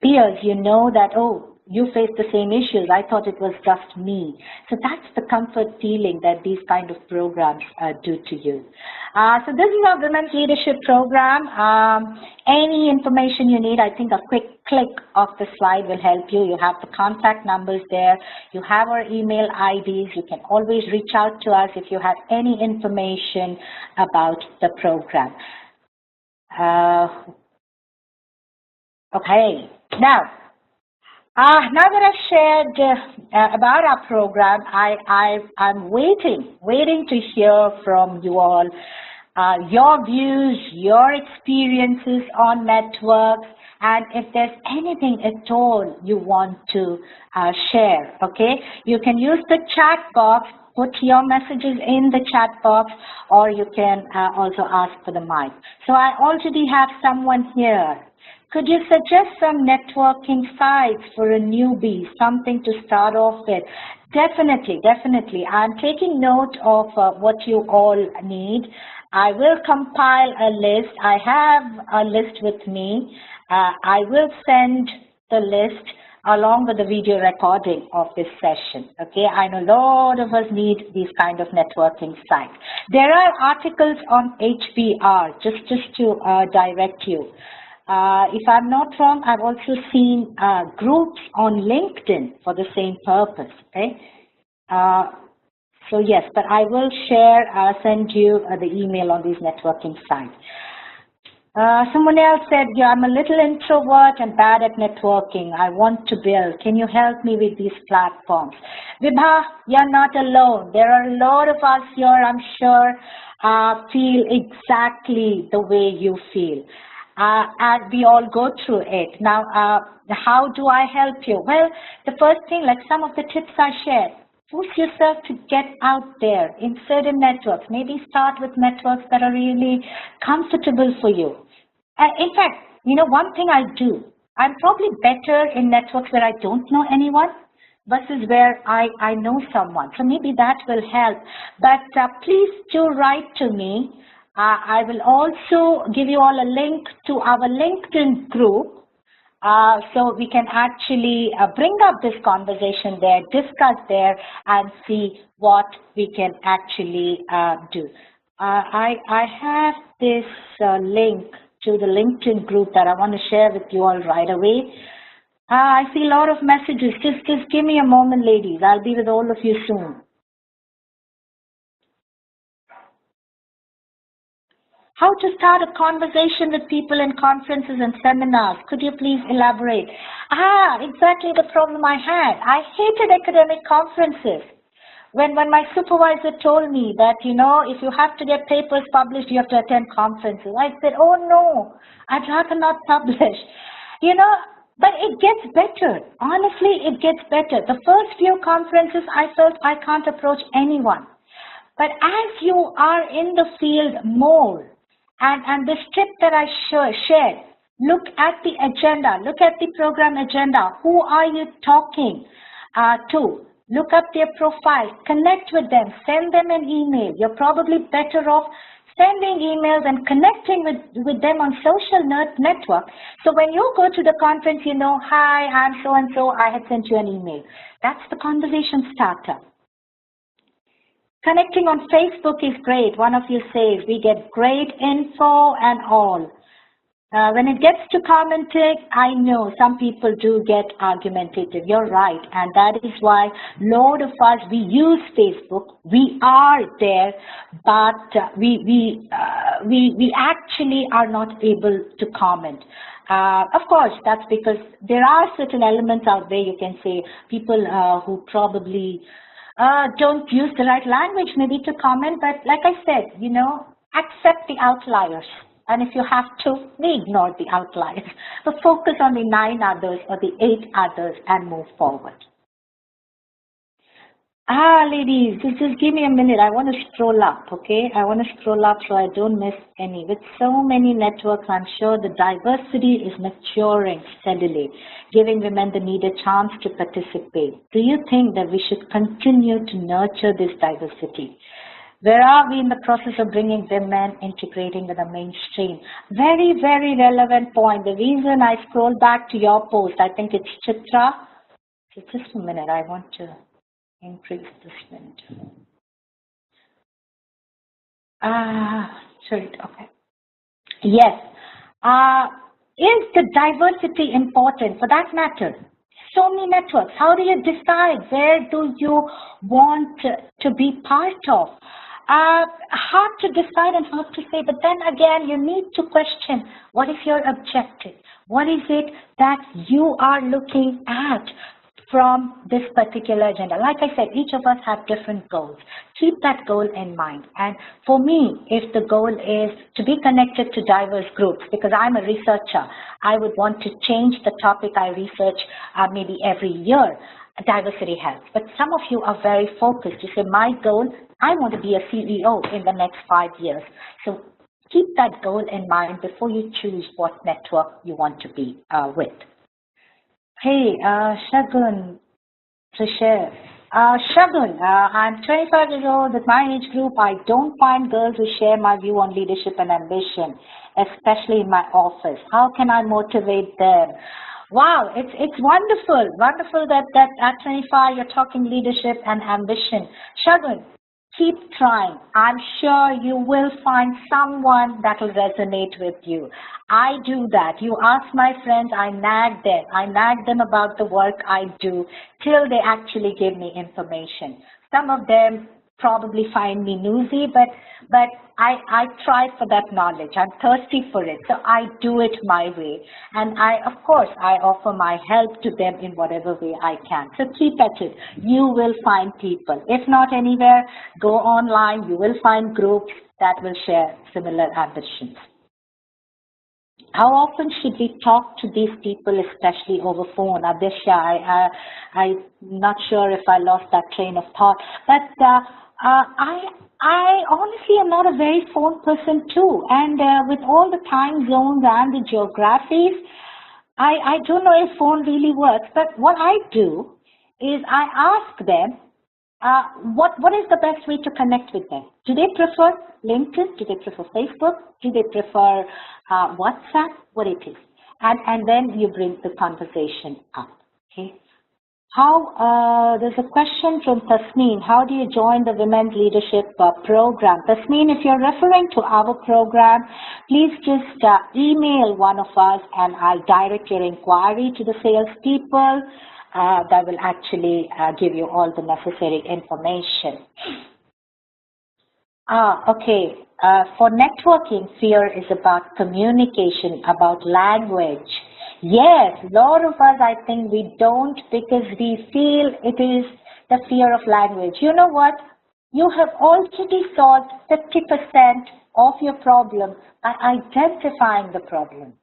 peers, you know that, oh, you face the same issues. I thought it was just me. So that's the comfort feeling that these kind of programs do to you. So this is our Women's Leadership Program. Any information you need, I think a quick click of the slide will help you. You have the contact numbers there. You have our email IDs. You can always reach out to us if you have any information about the program. Okay, now that I've shared about our program, I'm waiting to hear from you all, your views, your experiences on networks, and if there's anything at all you want to share, okay? You can use the chat box, put your messages in the chat box, or you can also ask for the mic. So I already have someone here. Could you suggest some networking sites for a newbie, something to start off with? Definitely. I'm taking note of what you all need. I will compile a list. I have a list with me. I will send the list along with the video recording of this session. Okay, I know a lot of us need these kind of networking sites. There are articles on HBR, just to direct you. If I'm not wrong, I've also seen groups on LinkedIn for the same purpose, okay? So yes, but I will send you the email on these networking sites. Someone else said, yeah, I'm a little introvert and bad at networking. I want to build. Can you help me with these platforms? Vibha, you're not alone. There are a lot of us here, I'm sure, feel exactly the way you feel. And we all go through it. Now, how do I help you? Well, the first thing, like some of the tips I shared, push yourself to get out there in certain networks. Maybe start with networks that are really comfortable for you. In fact, one thing I do, I'm probably better in networks where I don't know anyone versus where I know someone. So maybe that will help. But please do write to me. I will also give you all a link to our LinkedIn group, so we can actually bring up this conversation there, discuss there, and see what we can actually do. I have this link to the LinkedIn group that I want to share with you all right away. I see a lot of messages. Just give me a moment, ladies. I'll be with all of you soon. How to start a conversation with people in conferences and seminars. Could you please elaborate? Exactly the problem I had. I hated academic conferences. When my supervisor told me that, if you have to get papers published, you have to attend conferences, I said, oh no, I'd rather not publish. But it gets better. Honestly, it gets better. The first few conferences, I felt I can't approach anyone. But as you are in the field more, and this tip that I shared, look at the agenda, look at the program agenda. Who are you talking to? Look up their profiles, connect with them, send them an email. You're probably better off sending emails and connecting with them on social network. So when you go to the conference, hi, I'm so-and-so, I had sent you an email. That's the conversation starter. Connecting on Facebook is great. One of you says we get great info and all. When it gets to commenting, I know some people do get argumentative. You're right, and that is why lot of us, we use Facebook. We are there, but we actually are not able to comment. Of course, that's because there are certain elements out there. You can say people who probably don't use the right language maybe to comment, but like I said, accept the outliers. And if you have to, we ignore the outliers, but focus on the 9 others or the 8 others and move forward. Ladies, just give me a minute. I want to scroll up, okay? I want to scroll up so I don't miss any. With so many networks, I'm sure the diversity is maturing steadily, giving women the needed chance to participate. Do you think that we should continue to nurture this diversity? Where are we in the process of bringing women integrating in the mainstream? Very, very relevant point. The reason I scroll back to your post, I think it's Chitra. So just a minute, I want to increase this window. Sorry, okay. Yes. Is the diversity important? For that matter, so many networks. How do you decide where do you want to be part of? Hard to decide and hard to say, but then again, you need to question, what is your objective? What is it that you are looking at from this particular agenda? Like I said, each of us have different goals. Keep that goal in mind. And for me, if the goal is to be connected to diverse groups, because I'm a researcher, I would want to change the topic I research maybe every year. Diversity helps. But some of you are very focused. You say, my goal, I want to be a CEO in the next 5 years. So keep that goal in mind before you choose what network you want to be with. Hey, Shagun, to share. Shagun, I'm 25 years old. With my age group, I don't find girls who share my view on leadership and ambition, especially in my office. How can I motivate them? Wow, it's wonderful, wonderful that at 25 you're talking leadership and ambition. Shagun, keep trying. I'm sure you will find someone that will resonate with you. I do that. You ask my friends, I nag them. I nag them about the work I do till they actually give me information. Some of them probably find me newsy, but I try for that knowledge. I'm thirsty for it, so I do it my way. And of course, I offer my help to them in whatever way I can. So keep at it. You will find people. If not anywhere, go online. You will find groups that will share similar ambitions. How often should we talk to these people, especially over phone? Adesha, I'm not sure if I lost that train of thought, but I honestly am not a very phone person too. And with all the time zones and the geographies, I don't know if phone really works. But what I do is I ask them, What is the best way to connect with them? Do they prefer LinkedIn? Do they prefer Facebook? Do they prefer WhatsApp? What it is? And then you bring the conversation up. Okay. There's a question from Tasmeen. How do you join the Women's Leadership Program? Tasmeen, if you're referring to our program, please just email one of us and I'll direct your inquiry to the salespeople that will actually give you all the necessary information. Okay. For networking, fear is about communication, about language. Yes, a lot of us, I think we don't because we feel it is the fear of language. You know what? You have already solved 50% of your problem by identifying the problem.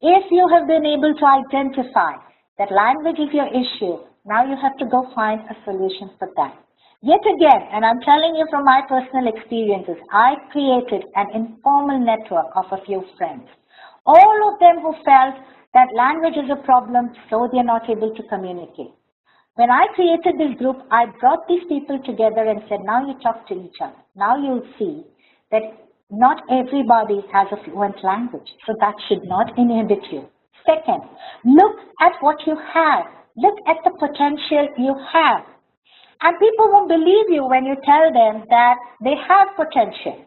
If you have been able to identify that language is your issue, now you have to go find a solution for that. Yet again, and I'm telling you from my personal experiences, I created an informal network of a few friends. All of them who felt that language is a problem, so they're not able to communicate. When I created this group, I brought these people together and said, now you talk to each other. Now you'll see that not everybody has a fluent language, so that should not inhibit you. Second, look at what you have. Look at the potential you have. And people won't believe you when you tell them that they have potential.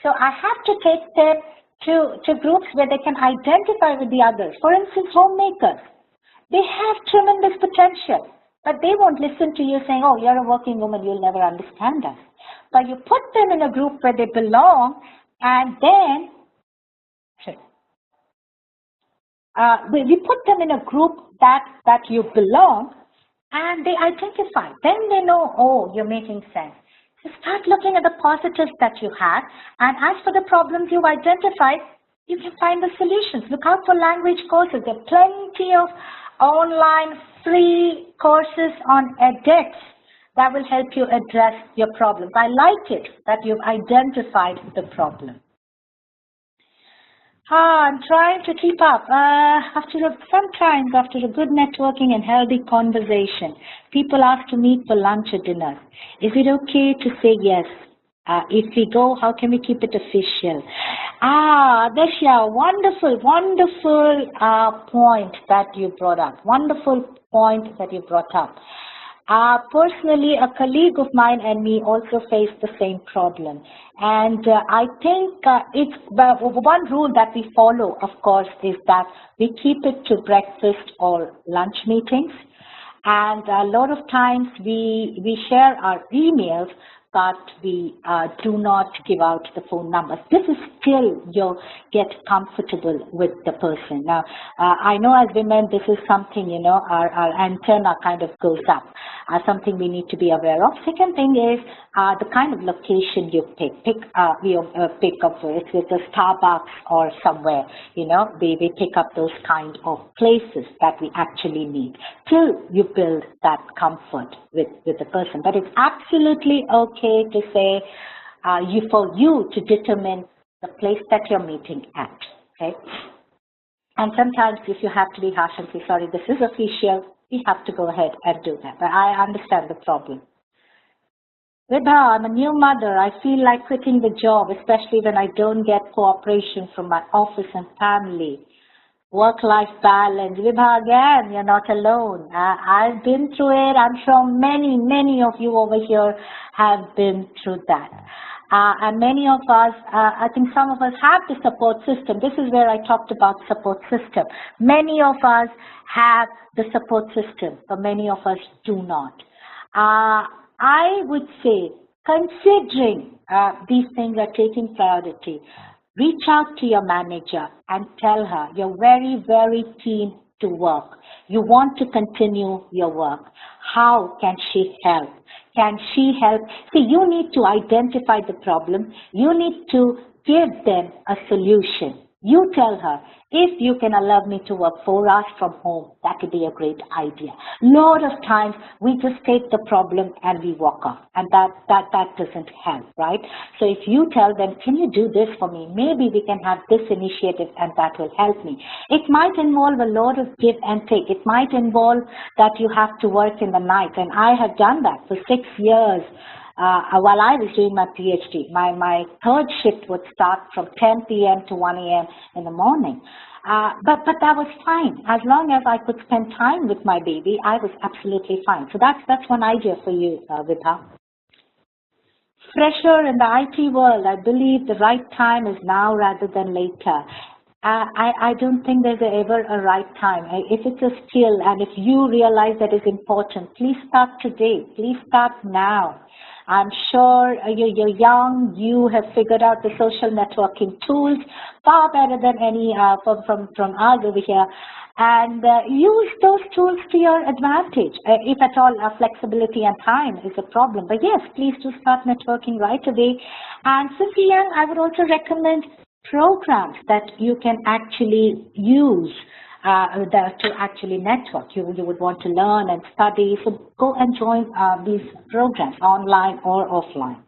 So I have to take them to groups where they can identify with the others. For instance, homemakers. They have tremendous potential, but they won't listen to you saying, oh, you're a working woman, you'll never understand us. But you put them in a group where they belong, and then we put them in a group that you belong, and they identify. Then they know, oh, you're making sense. So start looking at the positives that you have, and as for the problems you've identified, you can find the solutions. Look out for language courses. There are plenty of online free courses on edX that will help you address your problems. I like it that you've identified the problem. I'm trying to keep up. Sometimes after a good networking and healthy conversation, people ask to meet for lunch or dinner. Is it okay to say yes? If we go, how can we keep it official? Dashya, wonderful point that you brought up. Wonderful point that you brought up. Personally, a colleague of mine and me also faced the same problem. And I think it's one rule that we follow, of course, is that we keep it to breakfast or lunch meetings. And a lot of times we share our emails, but we do not give out the phone numbers. This is till you get comfortable with the person. Now, I know as women, this is something, you know, our antenna kind of goes up, something we need to be aware of. Second thing is the kind of location you pick up, if it's a Starbucks or somewhere, you know, we pick up those kind of places that we actually need till you build that comfort with the person. But it's absolutely okay to say for you to determine the place that you're meeting at, okay? And sometimes if you have to be harsh and say, sorry, this is official, we have to go ahead and do that. But I understand the problem. Vibha, I'm a new mother. I feel like quitting the job, especially when I don't get cooperation from my office and family. Work-life balance. Vibha, again, you're not alone. I've been through it. I'm sure many of you over here have been through that. And many of us, I think some of us have the support system. This is where I talked about support system. Many of us have the support system, but many of us do not. I would say, considering these things are taking priority, reach out to your manager and tell her you're very keen to work. You want to continue your work. How can she help? Can she help? See, you need to identify the problem. You need to give them a solution. You tell her, if you can allow me to work 4 hours from home, that would be a great idea. Lot of times we just take the problem and we walk off, and that doesn't help, right? So if you tell them, can you do this for me? Maybe we can have this initiative and that will help me. It might involve a lot of give and take. It might involve that you have to work in the night, and I have done that for 6 years. While I was doing my PhD, my third shift would start from 10 p.m. to 1 a.m. in the morning. But that was fine. As long as I could spend time with my baby, I was absolutely fine. So that's one idea for you, Vidha. Fresher in the IT world, I believe the right time is now rather than later. I don't think there's ever a right time. If it's a skill and if you realize that it's important, please start today. Please start now. I'm sure you're young, you have figured out the social networking tools far better than any from us over here. And use those tools to your advantage. If at all flexibility and time is a problem. But yes, please do start networking right away. And since you're young, I would also recommend programs that you can actually use to actually network. You would want to learn and study, so go and join these programs online or offline.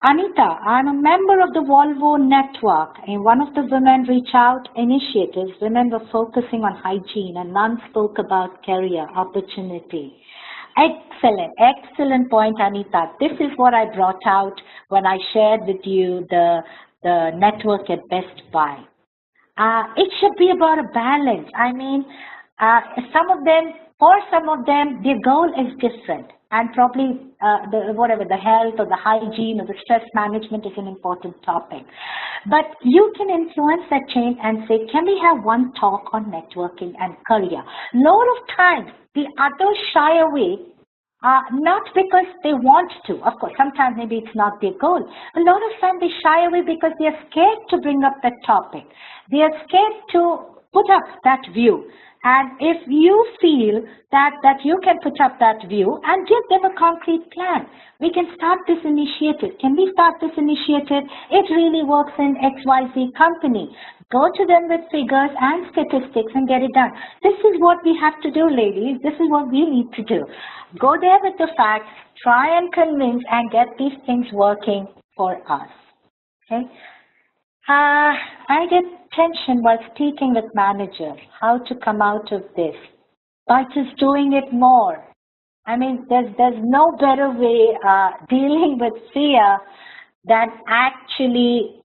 Anita, I'm a member of the Volvo network. In one of the Women Reach Out initiatives, women were focusing on hygiene and none spoke about career opportunity. Excellent, excellent point, Anita. This is what I brought out when I shared with you the network at Best Buy. It should be about a balance. I mean, for some of them, their goal is different, and probably the health or the hygiene or the stress management is an important topic. But you can influence that change and say, can we have one talk on networking and career? A lot of times, the others shy away. Not because they want to, of course, sometimes maybe it's not their goal. A lot of times they shy away because they are scared to bring up that topic. They are scared to put up that view. And if you feel that you can put up that view and give them a concrete plan, we can start this initiative. Can we start this initiative? It really works in XYZ company. Go to them with figures and statistics and get it done. This is what we have to do, ladies. This is what we need to do. Go there with the facts, try and convince and get these things working for us. Okay? I get tension while speaking with managers, how to come out of this by just doing it more. I mean, there's no better way dealing with fear than actually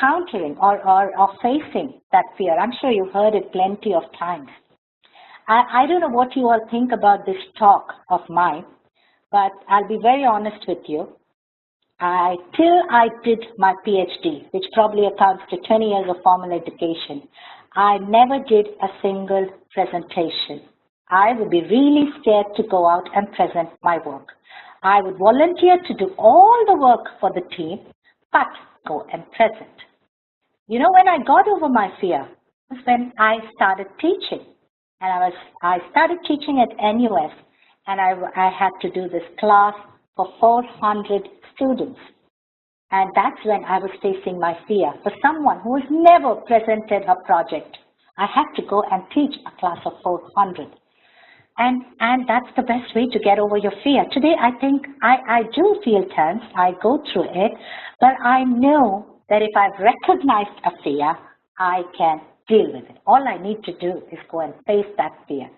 countering or facing that fear. I'm sure you've heard it plenty of times. I don't know what you all think about this talk of mine, but I'll be very honest with you. Till I did my PhD, which probably accounts to 20 years of formal education, I never did a single presentation. I would be really scared to go out and present my work. I would volunteer to do all the work for the team, but go and present. You know, when I got over my fear was when I started teaching. And I started teaching at NUS, and I had to do this class for 400 students. And that's when I was facing my fear. For someone who has never presented a project, I had to go and teach a class of 400. And that's the best way to get over your fear. Today, I think I do feel tense. I go through it, but I know that if I've recognized a fear, I can deal with it. All I need to do is go and face that fear.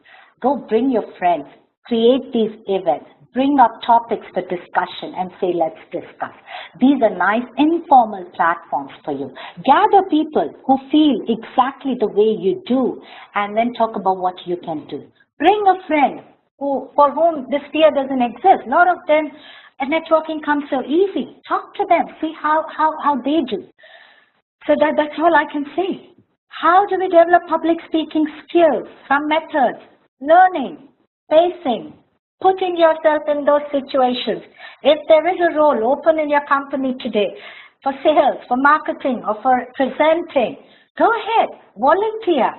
Go bring your friends, create these events, bring up topics for discussion and say, let's discuss. These are nice informal platforms for you. Gather people who feel exactly the way you do and then talk about what you can do. Bring a friend for whom this fear doesn't exist. A lot of them, networking comes so easy. Talk to them, see how they do. So that's all I can say. How do we develop public speaking skills? Some methods: learning, facing, putting yourself in those situations. If there is a role open in your company today for sales, for marketing, or for presenting, go ahead, volunteer.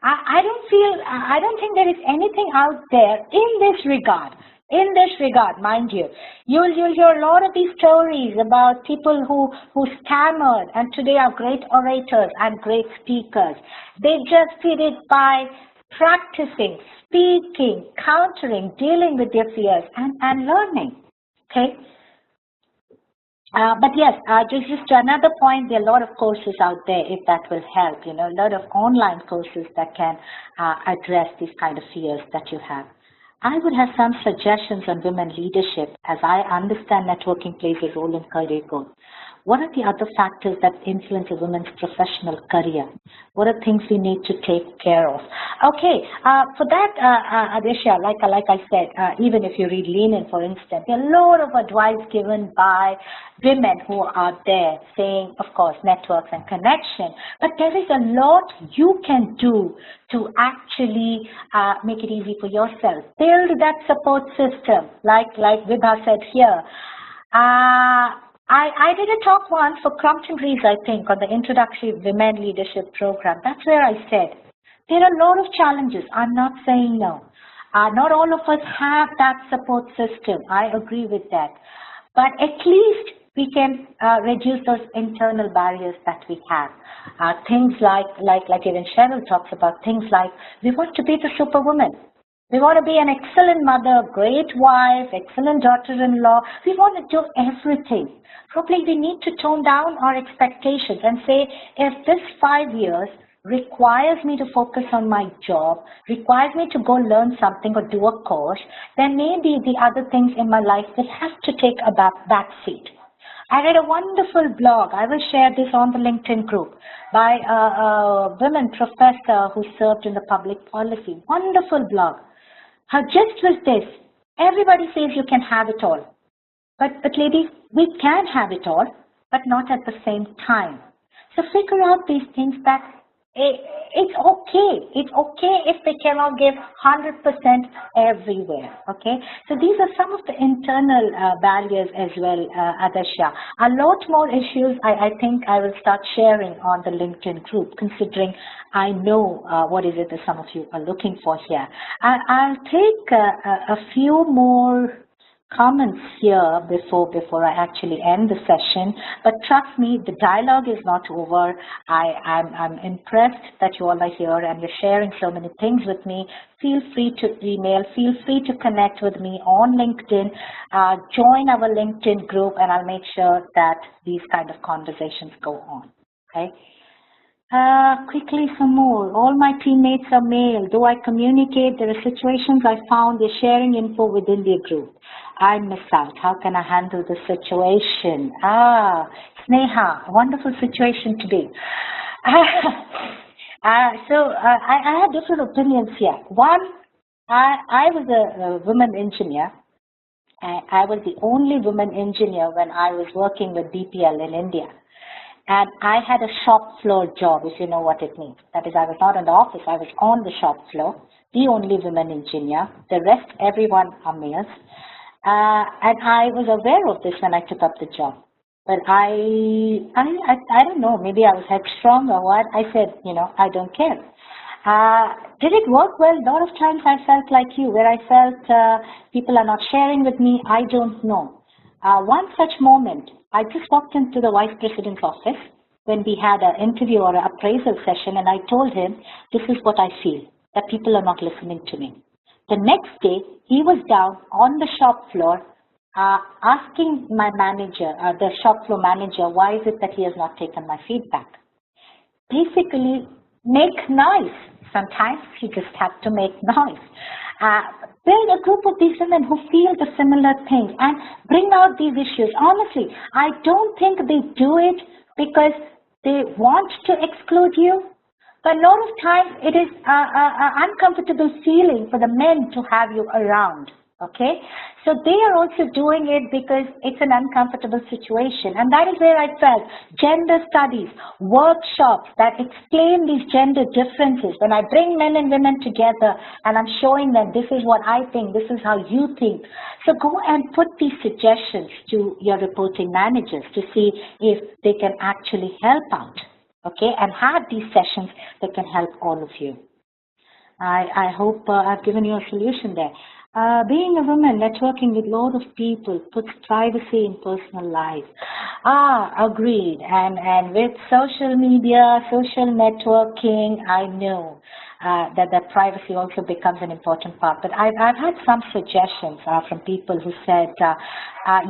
I don't think there is anything out there in this regard In this regard, mind you, you'll hear a lot of these stories about people who stammered and today are great orators and great speakers. They just did it by practicing, speaking, countering, dealing with their fears and learning. Okay. But yes, just another point, there are a lot of courses out there if that will help, a lot of online courses that can address these kind of fears that you have. I would have some suggestions on women leadership as I understand networking plays a role in career growth. What are the other factors that influence a woman's professional career? What are things we need to take care of? Okay, for that, Adisha, like I said, even if you read Lenin, for instance, there are a lot of advice given by women who are there saying, of course, networks and connection, but there is a lot you can do to actually make it easy for yourself. Build that support system, like Vibha said here. I did a talk once for Crompton Reeves, I think, on the Introductory Women Leadership Program. That's where I said, there are a lot of challenges. I'm not saying no. Not all of us have that support system. I agree with that. But at least we can reduce those internal barriers that we have. Things like even Cheryl talks about, things like we want to be the superwoman. We want to be an excellent mother, great wife, excellent daughter-in-law. We want to do everything. Probably we need to tone down our expectations and say, if this 5 years requires me to focus on my job, requires me to go learn something or do a course, then maybe the other things in my life will have to take a back seat. I read a wonderful blog. I will share this on the LinkedIn group by a women professor who served in the public policy. Wonderful blog. Her gist was this: everybody says you can have it all. But ladies, we can have it all, but not at the same time. So figure out these things that it's okay. It's okay if they cannot give 100% everywhere, okay? So these are some of the internal barriers as well, Adasha. A lot more issues I think I will start sharing on the LinkedIn group, considering I know what is it that some of you are looking for here. I'll take a few more comments here before I actually end the session, but trust me, the dialogue is not over. I'm impressed that you all are here and you're sharing so many things with me. Feel free to email, feel free to connect with me on LinkedIn, join our LinkedIn group, and I'll make sure that these kind of conversations go on, okay? Quickly some more. All my teammates are male. Do I communicate? There are situations I found they're sharing info within their group. I miss out. How can I handle the situation? Sneha, a wonderful situation to be. I have different opinions here. One, I was a woman engineer. I was the only woman engineer when I was working with BPL in India. And I had a shop floor job, if you know what it means. That is, I was not in the office, I was on the shop floor, the only woman engineer. The rest, everyone are males. And I was aware of this when I took up the job. But I don't know, maybe I was headstrong or what. I said, I don't care. Did it work well? A lot of times I felt like you, where I felt people are not sharing with me. I don't know. One such moment, I just walked into the vice president's office when we had an interview or an appraisal session, and I told him, this is what I feel, that people are not listening to me. The next day, he was down on the shop floor asking my manager, the shop floor manager, why is it that he has not taken my feedback? Basically, make noise. Sometimes you just have to make noise. Build a group of these women who feel the similar things and bring out these issues. Honestly, I don't think they do it because they want to exclude you, but a lot of times it is an uncomfortable feeling for the men to have you around. Okay, so they are also doing it because it's an uncomfortable situation, and that is where I felt gender studies, workshops that explain these gender differences. When I bring men and women together and I'm showing them this is what I think, this is how you think. So go and put these suggestions to your reporting managers to see if they can actually help out. Okay, and have these sessions that can help all of you. I hope I've given you a solution there. Being a woman, networking with a lot of people puts privacy in personal life. Agreed. And with social media, social networking, I know that privacy also becomes an important part. But I've had some suggestions from people who said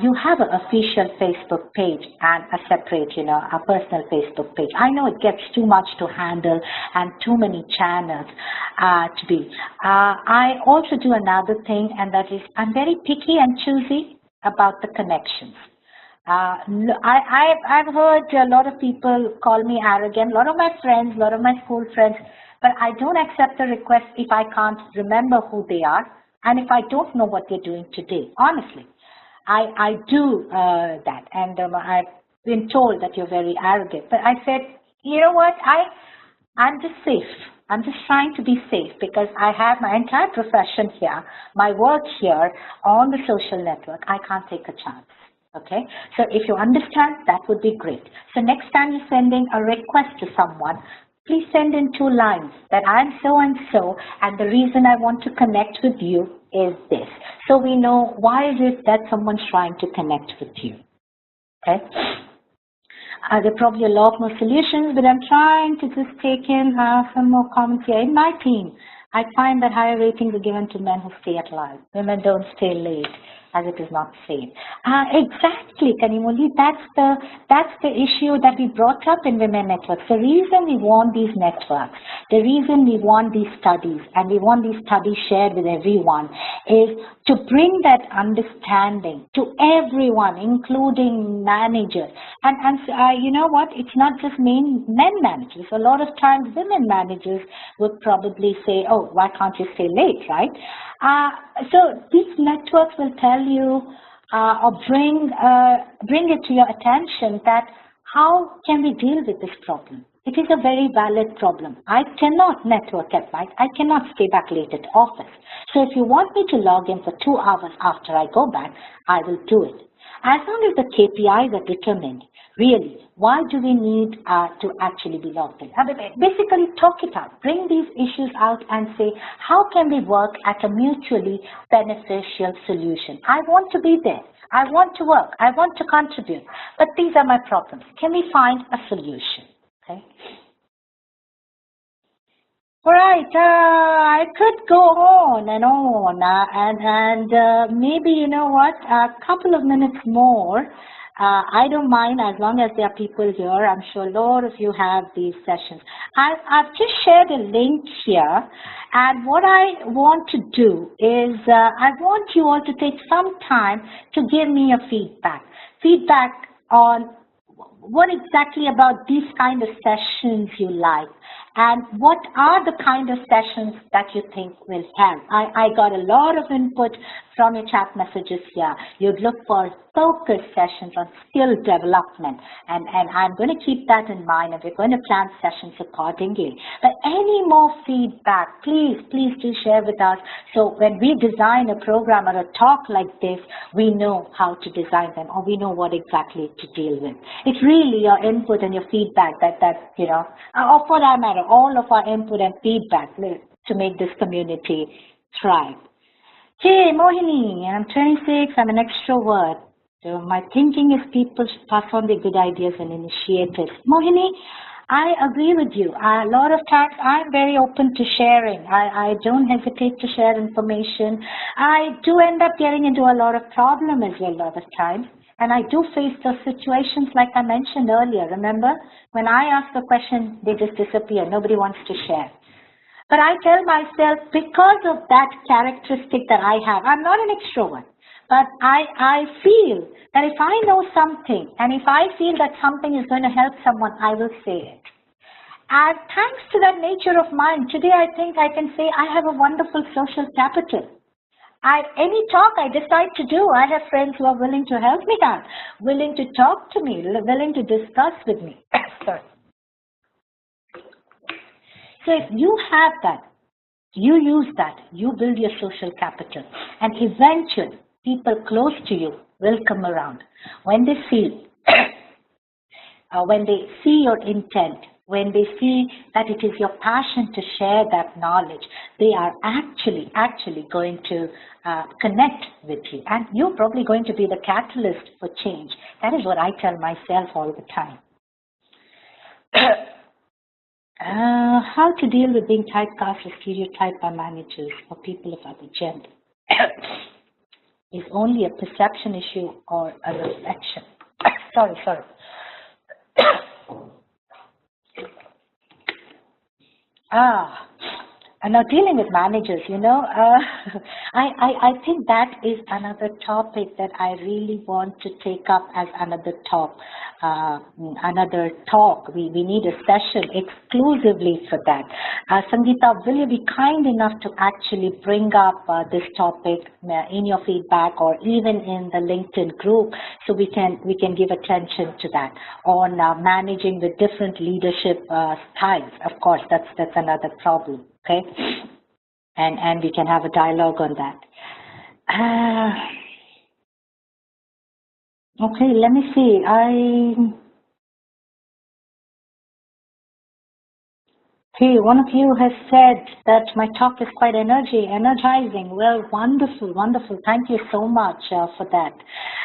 you have an official Facebook page and a separate, a personal Facebook page. I know it gets too much to handle and too many channels to be. I also do another thing, and that is I'm very picky and choosy about the connections. I've heard a lot of people call me arrogant, a lot of my friends, a lot of my school friends, but I don't accept a request if I can't remember who they are and if I don't know what they're doing today. Honestly, I do that, and I've been told that you're very arrogant. But I said, you know what, I'm just safe. I'm just trying to be safe because I have my entire profession here, my work here on the social network. I can't take a chance. Okay, so if you understand, that would be great. So next time you're sending a request to someone, please send in 2 lines that I'm so and so, and the reason I want to connect with you is this. So we know why is it that someone's trying to connect with you. Okay. There are probably a lot more solutions, but I'm trying to just take in some more comments here. In my team, I find that higher ratings are given to men who stay at live. Women don't stay late, as it is not safe. Exactly, Kanimuli. That's the issue that we brought up in Women Networks. The reason we want these networks, the reason we want these studies, and we want these studies shared with everyone, is to bring that understanding to everyone, including managers. And you know what? It's not just men managers. A lot of times, women managers would probably say, "Oh, why can't you stay late?" Right? So these networks will tell you or bring it to your attention that how can we deal with this problem? It is a very valid problem. I cannot network at night. I cannot stay back late at office. So if you want me to log in for 2 hours after I go back, I will do it. As long as the KPIs are determined, really, why do we need to actually be logged in? Basically, talk it out. Bring these issues out and say, how can we work at a mutually beneficial solution? I want to be there. I want to work. I want to contribute. But these are my problems. Can we find a solution? Okay. All right, I could go on and on, and maybe, you know what, a couple of minutes more. I don't mind as long as there are people here. I'm sure a lot of you have these sessions. I've just shared a link here, and what I want to do is I want you all to take some time to give me a feedback on what exactly about these kind of sessions you like, and what are the kind of sessions that you think will help. I got a lot of input from your chat messages here. You'd look for focused sessions on skill development, and I'm going to keep that in mind, and we're going to plan sessions accordingly. But any more feedback, please do share with us, so when we design a program or a talk like this, we know how to design them, or we know what exactly to deal with. It's really your input and your feedback that you know, or for that matter, all of our input and feedback to make this community thrive. Hey, Mohini, I'm 26, I'm an extrovert. So my thinking is people should pass on their good ideas and initiatives. Mohini, I agree with you. A lot of times I'm very open to sharing. I don't hesitate to share information. I do end up getting into a lot of problem as well a lot of times. And I do face those situations like I mentioned earlier. Remember, when I ask a question, they just disappear. Nobody wants to share. But I tell myself, because of that characteristic that I have, I'm not an extrovert, but I feel that if I know something, and if I feel that something is going to help someone, I will say it. And thanks to that nature of mine, today I think I can say I have a wonderful social capital. Any talk I decide to do, I have friends who are willing to help me out, willing to talk to me, willing to discuss with me. Sorry. So if you have that, you use that, you build your social capital, and eventually people close to you will come around. When they feel, when they see your intent, when they see that it is your passion to share that knowledge, they are actually going to connect with you. And you're probably going to be the catalyst for change. That is what I tell myself all the time. How to deal with being typecast or stereotyped by managers or people of other gender is only a perception issue or a reflection. sorry. And now dealing with managers, I think that is another topic that I really want to take up as another talk. We need a session exclusively for that. Sangeeta, will you be kind enough to actually bring up this topic in your feedback or even in the LinkedIn group, so we can give attention to that on managing the different leadership styles. Of course, that's another problem. Okay, and we can have a dialogue on that. Okay, let me see. One of you has said that my talk is quite energizing. Well, wonderful. Thank you so much for that.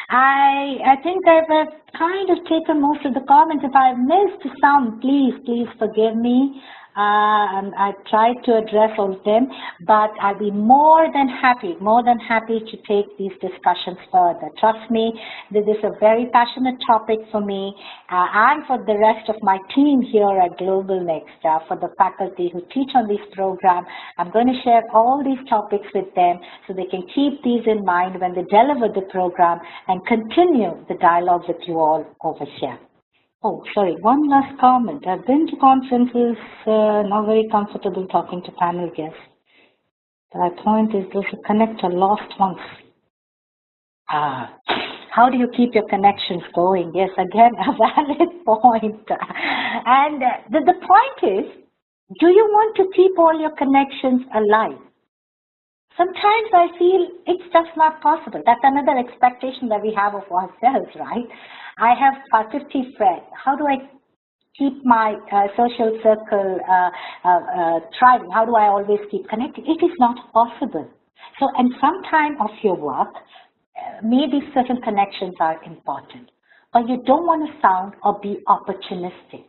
I think I've kind of taken most of the comments. If I've missed some, please forgive me. And I tried to address all of them, but I'll be more than happy to take these discussions further. Trust me, this is a very passionate topic for me and for the rest of my team here at Global Next, for the faculty who teach on this program. I'm going to share all these topics with them so they can keep these in mind when they deliver the program and continue the dialogue with you all over here. Oh, sorry, one last comment. I've been to conferences, not very comfortable talking to panel guests. My point is those who connect are lost once. How do you keep your connections going? Yes, again, a valid point. And the point is, do you want to keep all your connections alive? Sometimes I feel it's just not possible. That's another expectation that we have of ourselves, right? I have 50 friends. How do I keep my social circle thriving? How do I always keep connected? It is not possible. So, and some time of your work, maybe certain connections are important, but you don't want to sound or be opportunistic.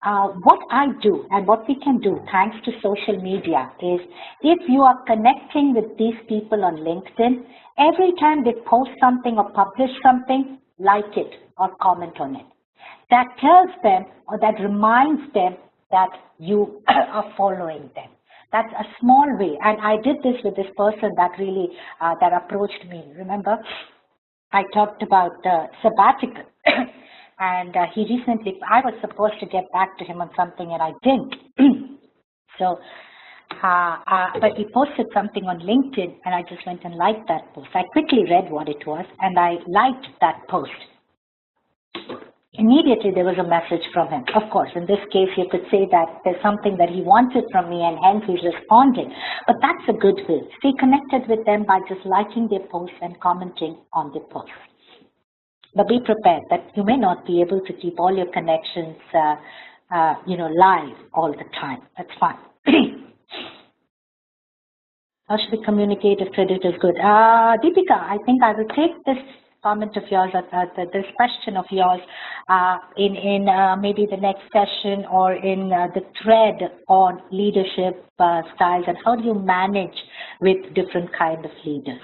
What I do and what we can do thanks to social media is, if you are connecting with these people on LinkedIn, every time they post something or publish something, like it or comment on it. That tells them, or that reminds them that you are following them. That's a small way. And I did this with this person that really, that approached me. Remember, I talked about sabbatical. And he recently, I was supposed to get back to him on something and I didn't. So, but he posted something on LinkedIn and I just went and liked that post. I quickly read what it was and I liked that post. Immediately there was a message from him. Of course, in this case, you could say that there's something that he wanted from me and hence he's responding. But that's a good way. Stay connected with them by just liking their posts and commenting on their posts. But be prepared that you may not be able to keep all your connections, live all the time. That's fine. How should we communicate if credit is good? Deepika, I think I will take this comment of yours, this question of yours, in maybe the next session or in the thread on leadership styles and how do you manage with different kind of leaders.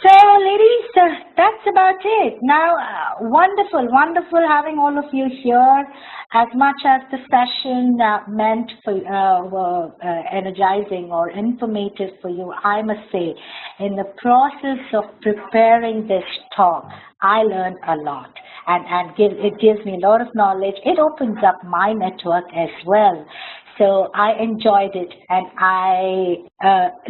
So, ladies, that's about it. Now, wonderful having all of you here. As much as the session meant for energizing or informative for you, I must say, in the process of preparing this talk, I learned a lot. And it gives me a lot of knowledge. It opens up my network as well. So I enjoyed it and I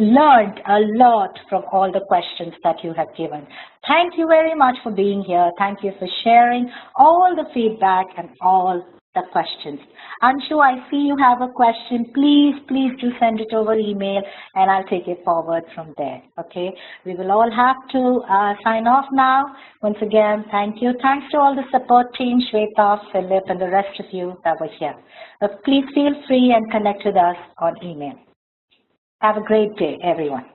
learned a lot from all the questions that you have given. Thank you very much for being here. Thank you for sharing all the feedback and all the questions. Anshu, I see you have a question. Please, please do send it over email and I'll take it forward from there. Okay. We will all have to sign off now. Once again, thank you. Thanks to all the support team, Shweta, Philip, and the rest of you that were here. Please feel free and connect with us on email. Have a great day, everyone.